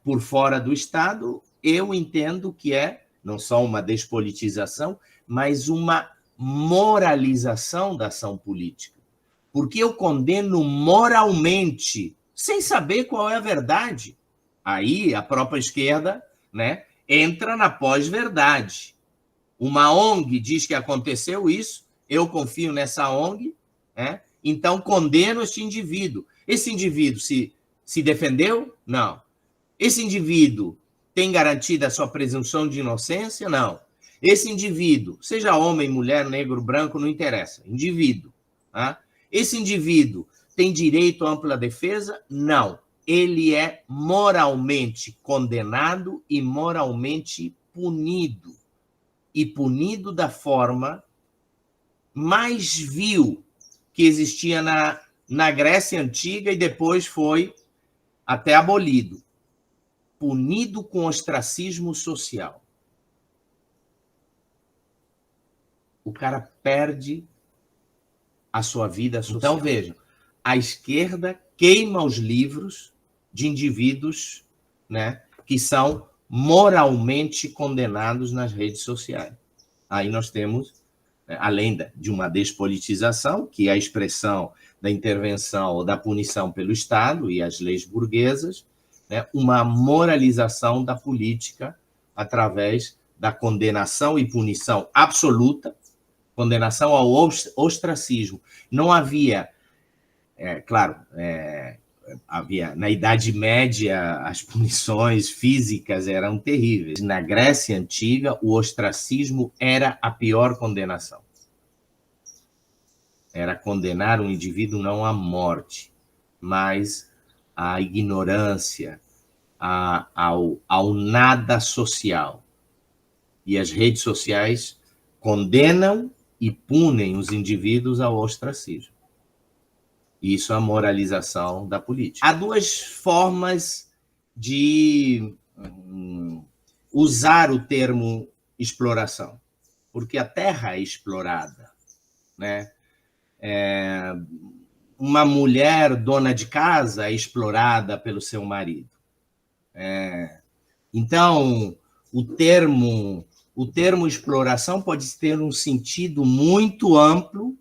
Speaker 1: por fora do Estado, eu entendo que é não só uma despolitização, mas uma moralização da ação política. Porque eu condeno moralmente, sem saber qual é a verdade. Aí a própria esquerda, né, entra na pós-verdade. Uma ONG diz que aconteceu isso, eu confio nessa ONG, então condeno este indivíduo. Esse indivíduo se defendeu? Não. Esse indivíduo tem garantida a sua presunção de inocência? Não. Esse indivíduo, seja homem, mulher, negro, branco, não interessa. Indivíduo. Esse indivíduo tem direito à ampla defesa? Não. Ele é moralmente condenado e moralmente punido. E punido da forma mais vil que existia na Grécia Antiga e depois foi até abolido. Punido com ostracismo social. O cara perde a sua vida social. Então, vejam, a esquerda queima os livros de indivíduos, né, que são moralmente condenados nas redes sociais. Aí nós temos, além de uma despolitização, que é a expressão da intervenção ou da punição pelo Estado e as leis burguesas, uma moralização da política através da condenação e punição absoluta, condenação ao ostracismo. Não havia, claro, havia na Idade Média as punições físicas eram terríveis. Na Grécia Antiga, o ostracismo era a pior condenação. Era condenar um indivíduo não à morte, mas à ignorância, ao nada social. E as redes sociais condenam e punem os indivíduos ao ostracismo. Isso é a moralização da política. Há duas formas de usar o termo exploração, porque a terra é explorada, né? Uma mulher dona de casa é explorada pelo seu marido. Então, o termo exploração pode ter um sentido muito amplo,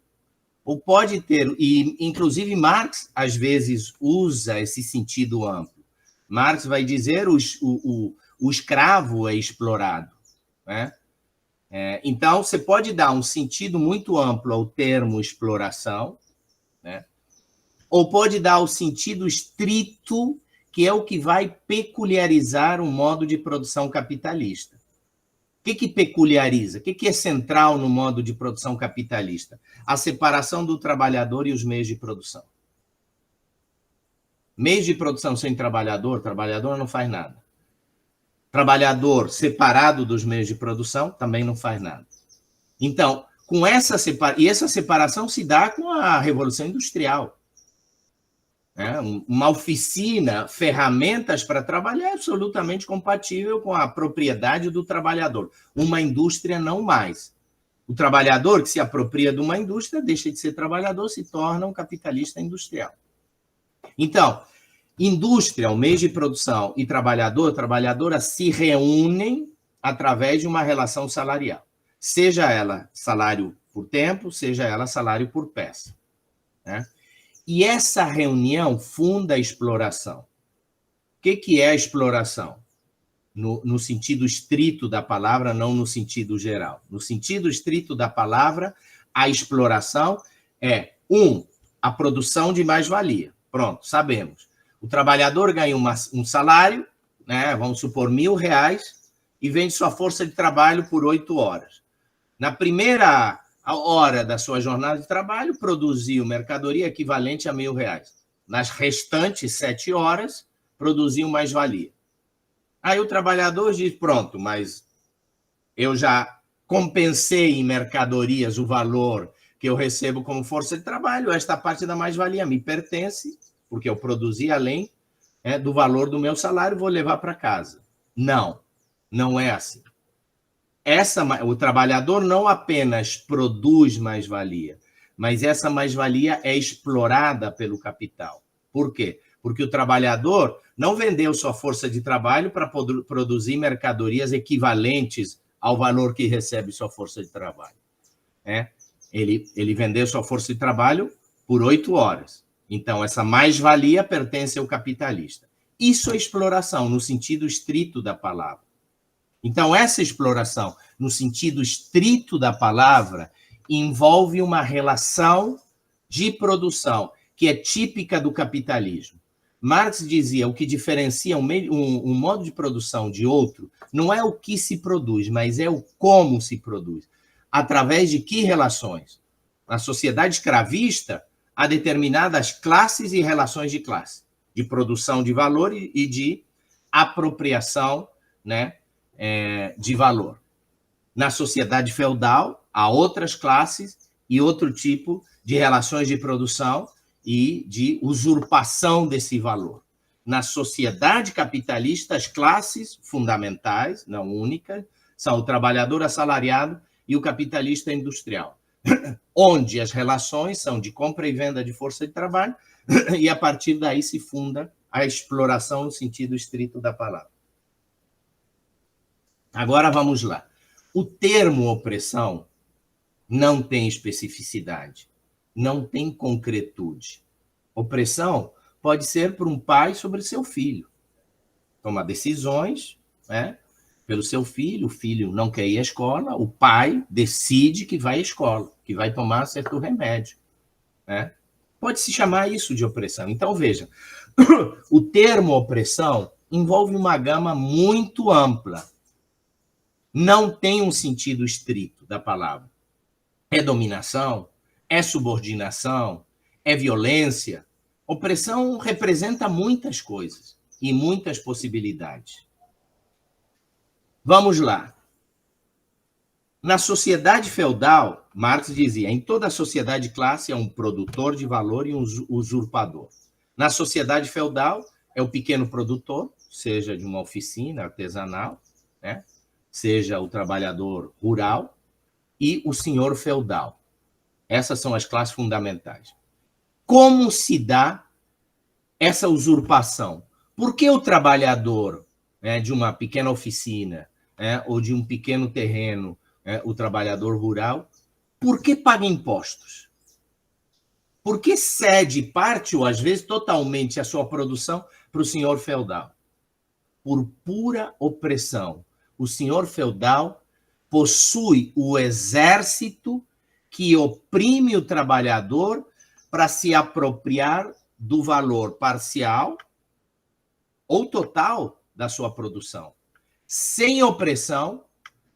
Speaker 1: ou pode ter, e inclusive Marx às vezes usa esse sentido amplo. Marx vai dizer o escravo é explorado, né? Então, você pode dar um sentido muito amplo ao termo exploração, né? Ou pode dar o sentido estrito, que é o que vai peculiarizar o modo de produção capitalista. O que peculiariza? O que é central no modo de produção capitalista? A separação do trabalhador e os meios de produção. Meios de produção sem trabalhador, trabalhador não faz nada. Trabalhador separado dos meios de produção também não faz nada. Então, com essa separação se dá com a Revolução Industrial. Uma oficina, ferramentas para trabalhar é absolutamente compatível com a propriedade do trabalhador. Uma indústria não mais. O trabalhador que se apropria de uma indústria deixa de ser trabalhador, se torna um capitalista industrial. Então, indústria, o meio de produção, e trabalhador, trabalhadora se reúnem através de uma relação salarial. Seja ela salário por tempo, seja ela salário por peça, né? E essa reunião funda a exploração. O que é a exploração? No sentido estrito da palavra, não no sentido geral. No sentido estrito da palavra, a exploração é, a produção de mais-valia. Pronto, sabemos. O trabalhador ganha um salário, né, vamos supor, R$1.000, e vende sua força de trabalho por 8 horas. Na primeira hora da sua jornada de trabalho, produziu mercadoria equivalente a R$1.000. Nas restantes 7 horas, produziu mais-valia. Aí o trabalhador diz, pronto, mas eu já compensei em mercadorias o valor que eu recebo como força de trabalho, esta parte da mais-valia me pertence, porque eu produzi além do valor do meu salário, vou levar para casa. Não, não é assim. O trabalhador não apenas produz mais-valia, mas essa mais-valia é explorada pelo capital. Por quê? Porque o trabalhador não vendeu sua força de trabalho para produzir mercadorias equivalentes ao valor que recebe sua força de trabalho. Ele vendeu sua força de trabalho por 8 horas. Então, essa mais-valia pertence ao capitalista. Isso é exploração, no sentido estrito da palavra. Então, essa exploração, no sentido estrito da palavra, envolve uma relação de produção que é típica do capitalismo. Marx dizia, o que diferencia um modo de produção de outro não é o que se produz, mas é o como se produz. Através de que relações? Na sociedade escravista, há determinadas classes e relações de classe, de produção de valor e de apropriação, né, de valor. Na sociedade feudal, há outras classes e outro tipo de relações de produção e de usurpação desse valor. Na sociedade capitalista, as classes fundamentais, não únicas, são o trabalhador assalariado e o capitalista industrial, onde as relações são de compra e venda de força de trabalho e, a partir daí, se funda a exploração no sentido estrito da palavra. Agora, vamos lá. O termo opressão não tem especificidade, não tem concretude. Opressão pode ser por um pai sobre seu filho. Tomar decisões, né, pelo seu filho, o filho não quer ir à escola, o pai decide que vai à escola, que vai tomar certo remédio, né? Pode-se chamar isso de opressão. Então, veja, o termo opressão envolve uma gama muito ampla. Não tem um sentido estrito da palavra. É dominação, é subordinação, é violência. Opressão representa muitas coisas e muitas possibilidades. Vamos lá. Na sociedade feudal, Marx dizia, em toda a sociedade de classe é um produtor de valor e um usurpador. Na sociedade feudal, é o pequeno produtor, seja de uma oficina artesanal, né? Seja o trabalhador rural, e o senhor feudal. Essas são as classes fundamentais. Como se dá essa usurpação? Por que o trabalhador, né, de uma pequena oficina, né, ou de um pequeno terreno, o trabalhador rural, por que paga impostos? Por que cede parte, ou às vezes totalmente, a sua produção para o senhor feudal? Por pura opressão. O senhor feudal possui o exército que oprime o trabalhador para se apropriar do valor parcial ou total da sua produção. Sem opressão,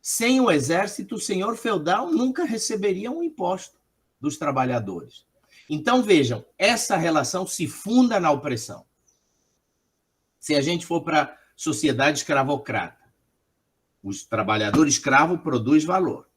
Speaker 1: sem o exército, o senhor feudal nunca receberia um imposto dos trabalhadores. Então, vejam, essa relação se funda na opressão. Se a gente for para a sociedade escravocrata, o trabalhador escravo produz valor.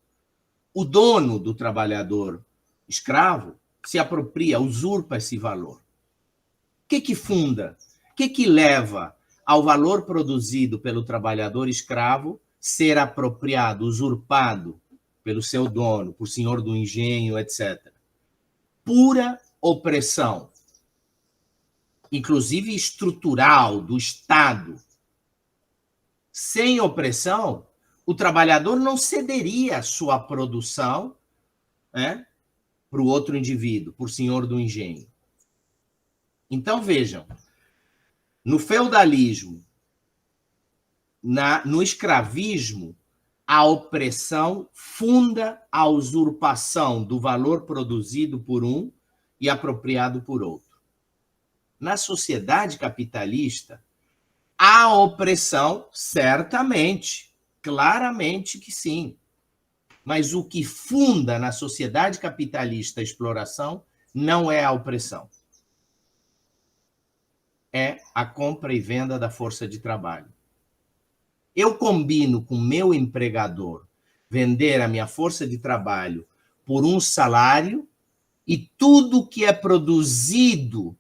Speaker 1: O dono do trabalhador escravo se apropria, usurpa esse valor. O que funda? O que leva ao valor produzido pelo trabalhador escravo ser apropriado, usurpado pelo seu dono, por senhor do engenho, etc. Pura opressão, inclusive estrutural, do Estado. Sem opressão, o trabalhador não cederia a sua produção, né, para o outro indivíduo, por senhor do engenho. Então, vejam, no feudalismo, no escravismo, a opressão funda a usurpação do valor produzido por um e apropriado por outro. Na sociedade capitalista, há opressão, certamente, claramente que sim. Mas o que funda na sociedade capitalista a exploração não é a opressão. É a compra e venda da força de trabalho. Eu combino com o meu empregador vender a minha força de trabalho por um salário e tudo que é produzido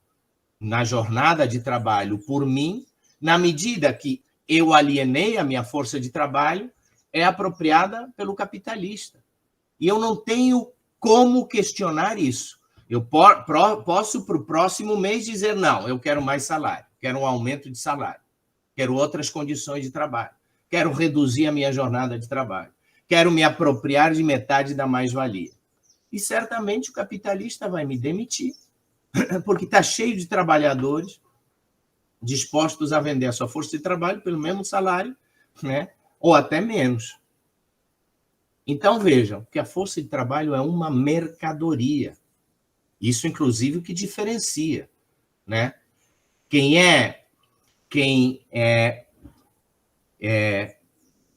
Speaker 1: na jornada de trabalho por mim, na medida que eu alienei a minha força de trabalho, é apropriada pelo capitalista. E eu não tenho como questionar isso. Eu posso, para o próximo mês, dizer, não, eu quero mais salário, quero um aumento de salário, quero outras condições de trabalho, quero reduzir a minha jornada de trabalho, quero me apropriar de metade da mais-valia. E certamente o capitalista vai me demitir, porque está cheio de trabalhadores dispostos a vender a sua força de trabalho pelo mesmo salário, né? Ou até menos. Então, vejam que a força de trabalho é uma mercadoria. Isso, inclusive, o que diferencia, né?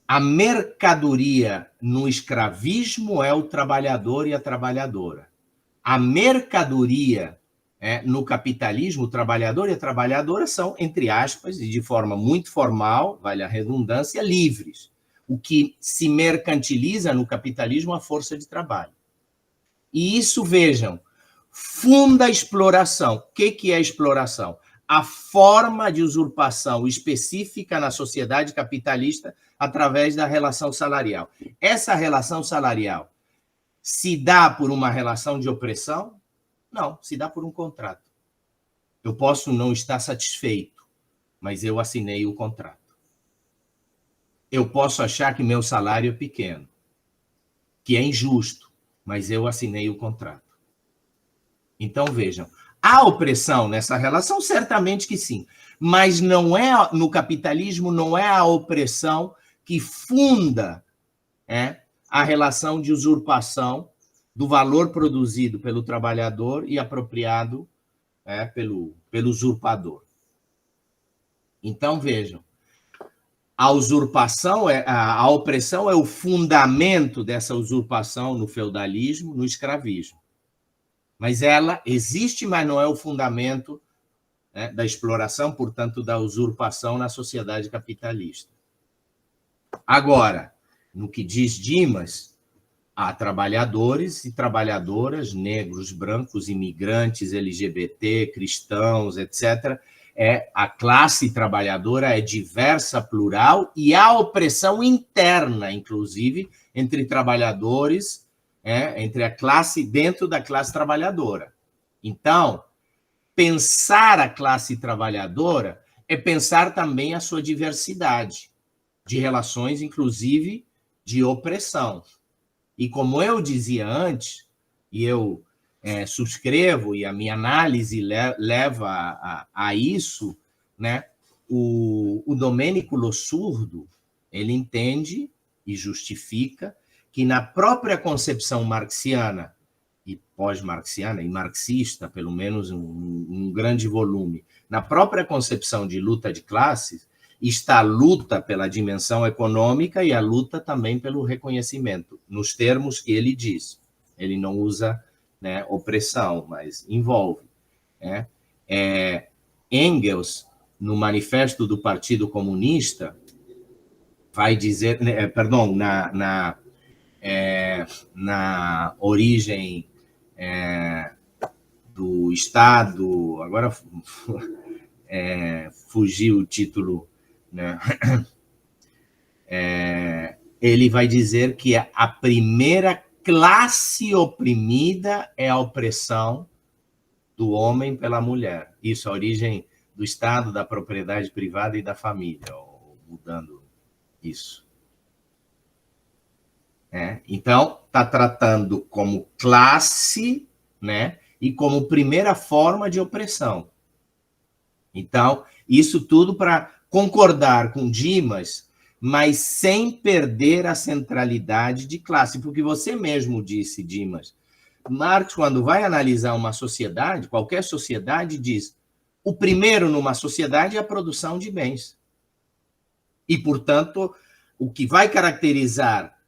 Speaker 1: A mercadoria no escravismo é o trabalhador e a trabalhadora. A mercadoria no capitalismo, o trabalhador e a trabalhadora são, entre aspas, e de forma muito formal, vale a redundância, livres. O que se mercantiliza no capitalismo é a força de trabalho. E isso, vejam, funda a exploração. O que é a exploração? A forma de usurpação específica na sociedade capitalista através da relação salarial. Essa relação salarial se dá por uma relação de opressão? Não, se dá por um contrato. Eu posso não estar satisfeito, mas eu assinei o contrato. Eu posso achar que meu salário é pequeno, que é injusto, mas eu assinei o contrato. Então, vejam, há opressão nessa relação? Certamente que sim, mas não é no capitalismo, não é a opressão que funda a relação de usurpação do valor produzido pelo trabalhador e apropriado pelo usurpador. Então, vejam, a usurpação, a opressão é o fundamento dessa usurpação no feudalismo, no escravismo. Mas ela existe, mas não é o fundamento da exploração, portanto, da usurpação na sociedade capitalista. Agora, no que diz Dimas, Há trabalhadores e trabalhadoras, negros, brancos, imigrantes, LGBT, cristãos, etc. A classe trabalhadora é diversa, plural, e há opressão interna, inclusive, entre trabalhadores, entre a classe, dentro da classe trabalhadora. Então, pensar a classe trabalhadora é pensar também a sua diversidade de relações, inclusive de opressão. E como eu dizia antes, e eu subscrevo, e a minha análise leva a isso, né? O Domênico Lossurdo, ele entende e justifica que na própria concepção marxiana e pós-marxiana, e marxista, pelo menos um grande volume, na própria concepção de luta de classes, está a luta pela dimensão econômica e a luta também pelo reconhecimento, nos termos que ele diz. Ele não usa, né, opressão, mas envolve. Engels, no Manifesto do Partido Comunista, vai dizer, perdão, na origem do Estado, agora fugiu o título, né? Ele vai dizer que a primeira classe oprimida é a opressão do homem pela mulher. Isso, a origem do Estado, da propriedade privada e da família, mudando isso. Então, está tratando como classe, né, e como primeira forma de opressão. Então, isso tudo para concordar com Dimas, mas sem perder a centralidade de classe, porque você mesmo disse, Dimas, Marx, quando vai analisar uma sociedade, qualquer sociedade, diz o primeiro numa sociedade é a produção de bens. E, portanto, o que vai caracterizar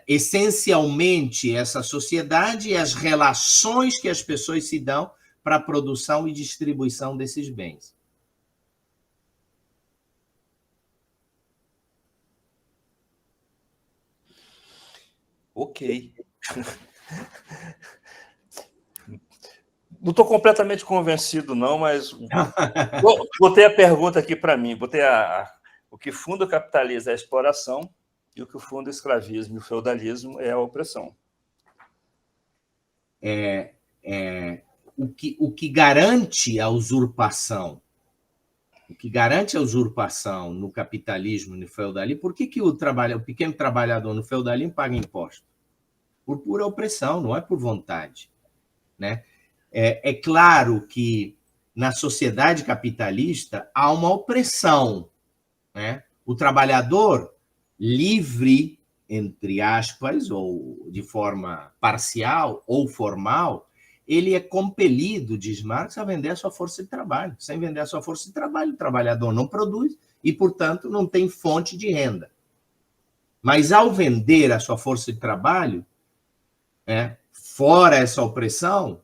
Speaker 1: essencialmente essa sociedade é as relações que as pessoas se dão para a produção e distribuição desses bens.
Speaker 2: Ok. Não estou completamente convencido, não, mas botei a pergunta aqui para mim. Botei o que funda o capitalismo é a exploração e o que funda o escravismo e o feudalismo é a opressão.
Speaker 1: O que garante a usurpação, no capitalismo e no feudalismo, por que o pequeno trabalhador no feudalismo paga imposto? Por pura opressão, não é por vontade, né? É claro que na sociedade capitalista há uma opressão, né? O trabalhador livre, entre aspas, ou de forma parcial ou formal, ele é compelido, diz Marx, a vender a sua força de trabalho. Sem vender a sua força de trabalho, o trabalhador não produz e, portanto, não tem fonte de renda. Mas, ao vender a sua força de trabalho, fora essa opressão,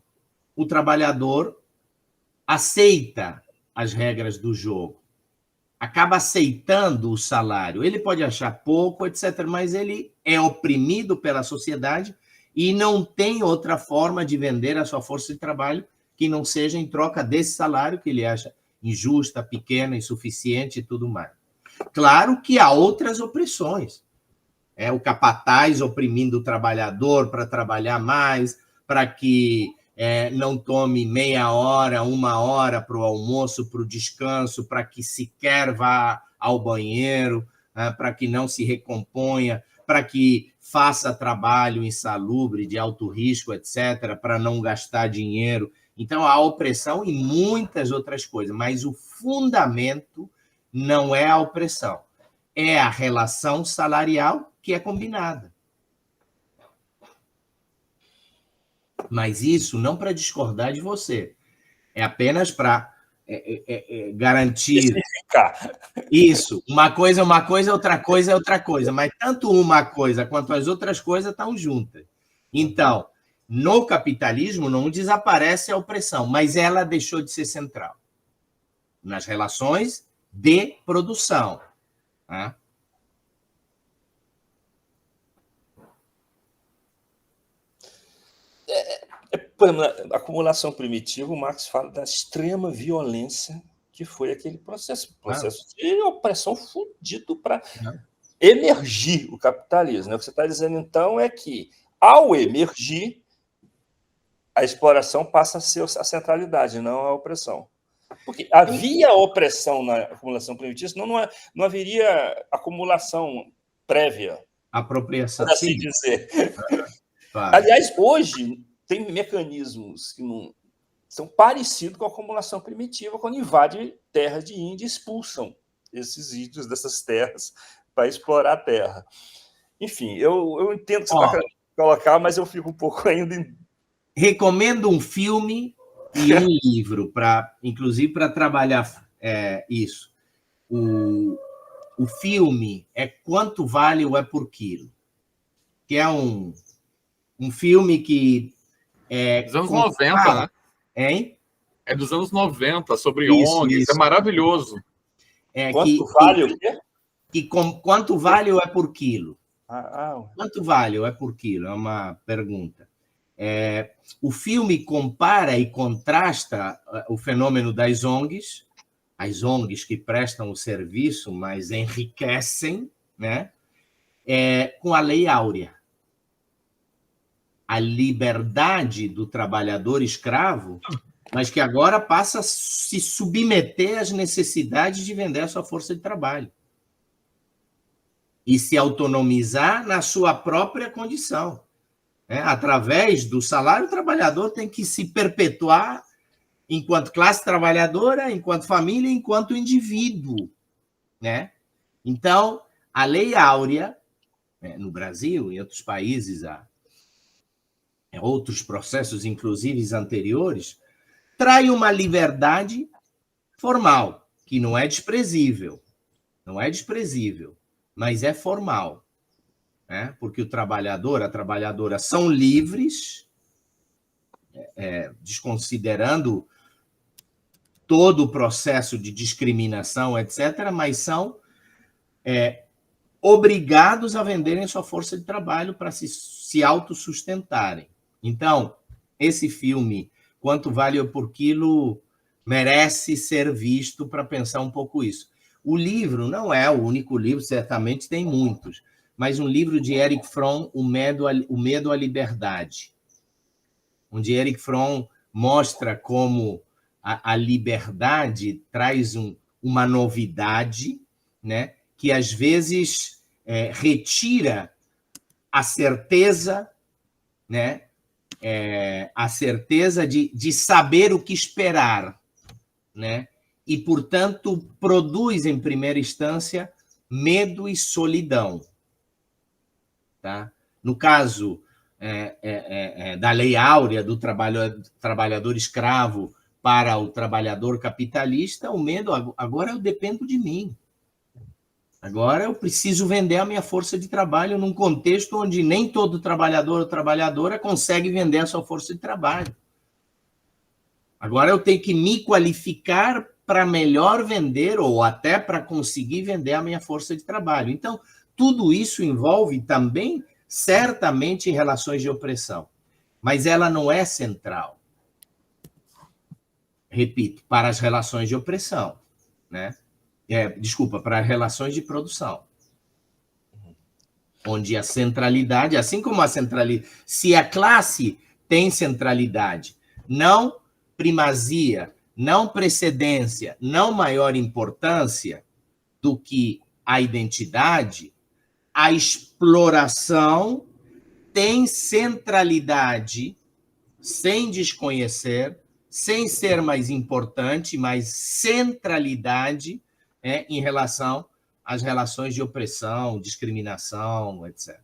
Speaker 1: o trabalhador aceita as regras do jogo, acaba aceitando o salário. Ele pode achar pouco, etc., mas ele é oprimido pela sociedade e não tem outra forma de vender a sua força de trabalho que não seja em troca desse salário que ele acha injusta, pequena, insuficiente e tudo mais. Claro que há outras opressões. O capataz oprimindo o trabalhador para trabalhar mais, para que não tome meia hora, 1 hora para o almoço, para o descanso, para que sequer vá ao banheiro, para que não se recomponha, para que faça trabalho insalubre, de alto risco, etc., para não gastar dinheiro. Então, há opressão e muitas outras coisas, mas o fundamento não é a opressão, é a relação salarial que é combinada. Mas isso não para discordar de você, é apenas para garantir isso. Uma coisa é uma coisa, outra coisa é outra coisa, mas tanto uma coisa quanto as outras coisas estão juntas. Então, no capitalismo não desaparece a opressão, mas ela deixou de ser central nas relações de produção.
Speaker 2: Por exemplo, na acumulação primitiva, o Marx fala da extrema violência que foi aquele processo de opressão fudido para emergir o capitalismo. O que você está dizendo, então, é que, ao emergir, a exploração passa a ser a centralidade, não a opressão. Porque havia opressão na acumulação primitiva, senão não haveria acumulação prévia.
Speaker 1: Apropriação.
Speaker 2: Por assim dizer.
Speaker 1: Claro.
Speaker 2: Aliás, hoje, tem mecanismos que não são parecidos com a acumulação primitiva, quando invadem terras de índio e expulsam esses índios dessas terras para explorar a terra. Enfim, eu entendo que você está querendo colocar, mas eu fico um pouco ainda...
Speaker 1: Recomendo um filme e um livro, inclusive para trabalhar isso. O filme é Quanto Vale o É por Quilo, que é um filme que...
Speaker 3: dos anos 90, né?
Speaker 1: Hein?
Speaker 3: É dos anos 90, sobre ONGs, é maravilhoso.
Speaker 2: Quanto vale o quê?
Speaker 1: Quanto vale o É por Quilo?
Speaker 2: Ah.
Speaker 1: Quanto vale o É por Quilo? É uma pergunta. O filme compara e contrasta o fenômeno das ONGs, as ONGs que prestam o serviço, mas enriquecem, né? Com a Lei Áurea. A liberdade do trabalhador escravo, mas que agora passa a se submeter às necessidades de vender a sua força de trabalho e se autonomizar na sua própria condição. Através do salário, o trabalhador tem que se perpetuar enquanto classe trabalhadora, enquanto família, enquanto indivíduo, né? Então, a Lei Áurea, no Brasil e em outros países, outros processos, inclusive anteriores, traz uma liberdade formal, que não é desprezível, mas é formal. Porque o trabalhador, a trabalhadora são livres, desconsiderando todo o processo de discriminação, etc., mas são obrigados a venderem sua força de trabalho para se autossustentarem. Então, esse filme, Quanto Vale por Quilo, merece ser visto para pensar um pouco isso. O livro não é o único livro, certamente tem muitos, mas um livro de Erich Fromm, O Medo à Liberdade, onde Erich Fromm mostra como a liberdade traz uma novidade, né, que às vezes retira a certeza, né, a certeza de saber o que esperar, né, e, portanto, produz, em primeira instância, medo e solidão. Tá? No caso da Lei Áurea, do trabalhador escravo para o trabalhador capitalista, o medo, agora eu dependo de mim. Agora eu preciso vender a minha força de trabalho num contexto onde nem todo trabalhador ou trabalhadora consegue vender a sua força de trabalho. Agora eu tenho que me qualificar para melhor vender ou até para conseguir vender a minha força de trabalho. Então, tudo isso envolve também, certamente, relações de opressão. Mas ela não é central. Repito, para as relações de opressão, né? Para as relações de produção. Onde a centralidade, assim como a centralidade, se a classe tem centralidade, não primazia, não precedência, não maior importância do que a identidade, a exploração tem centralidade sem desconhecer, sem ser mais importante, mas centralidade em relação às relações de opressão, discriminação, etc.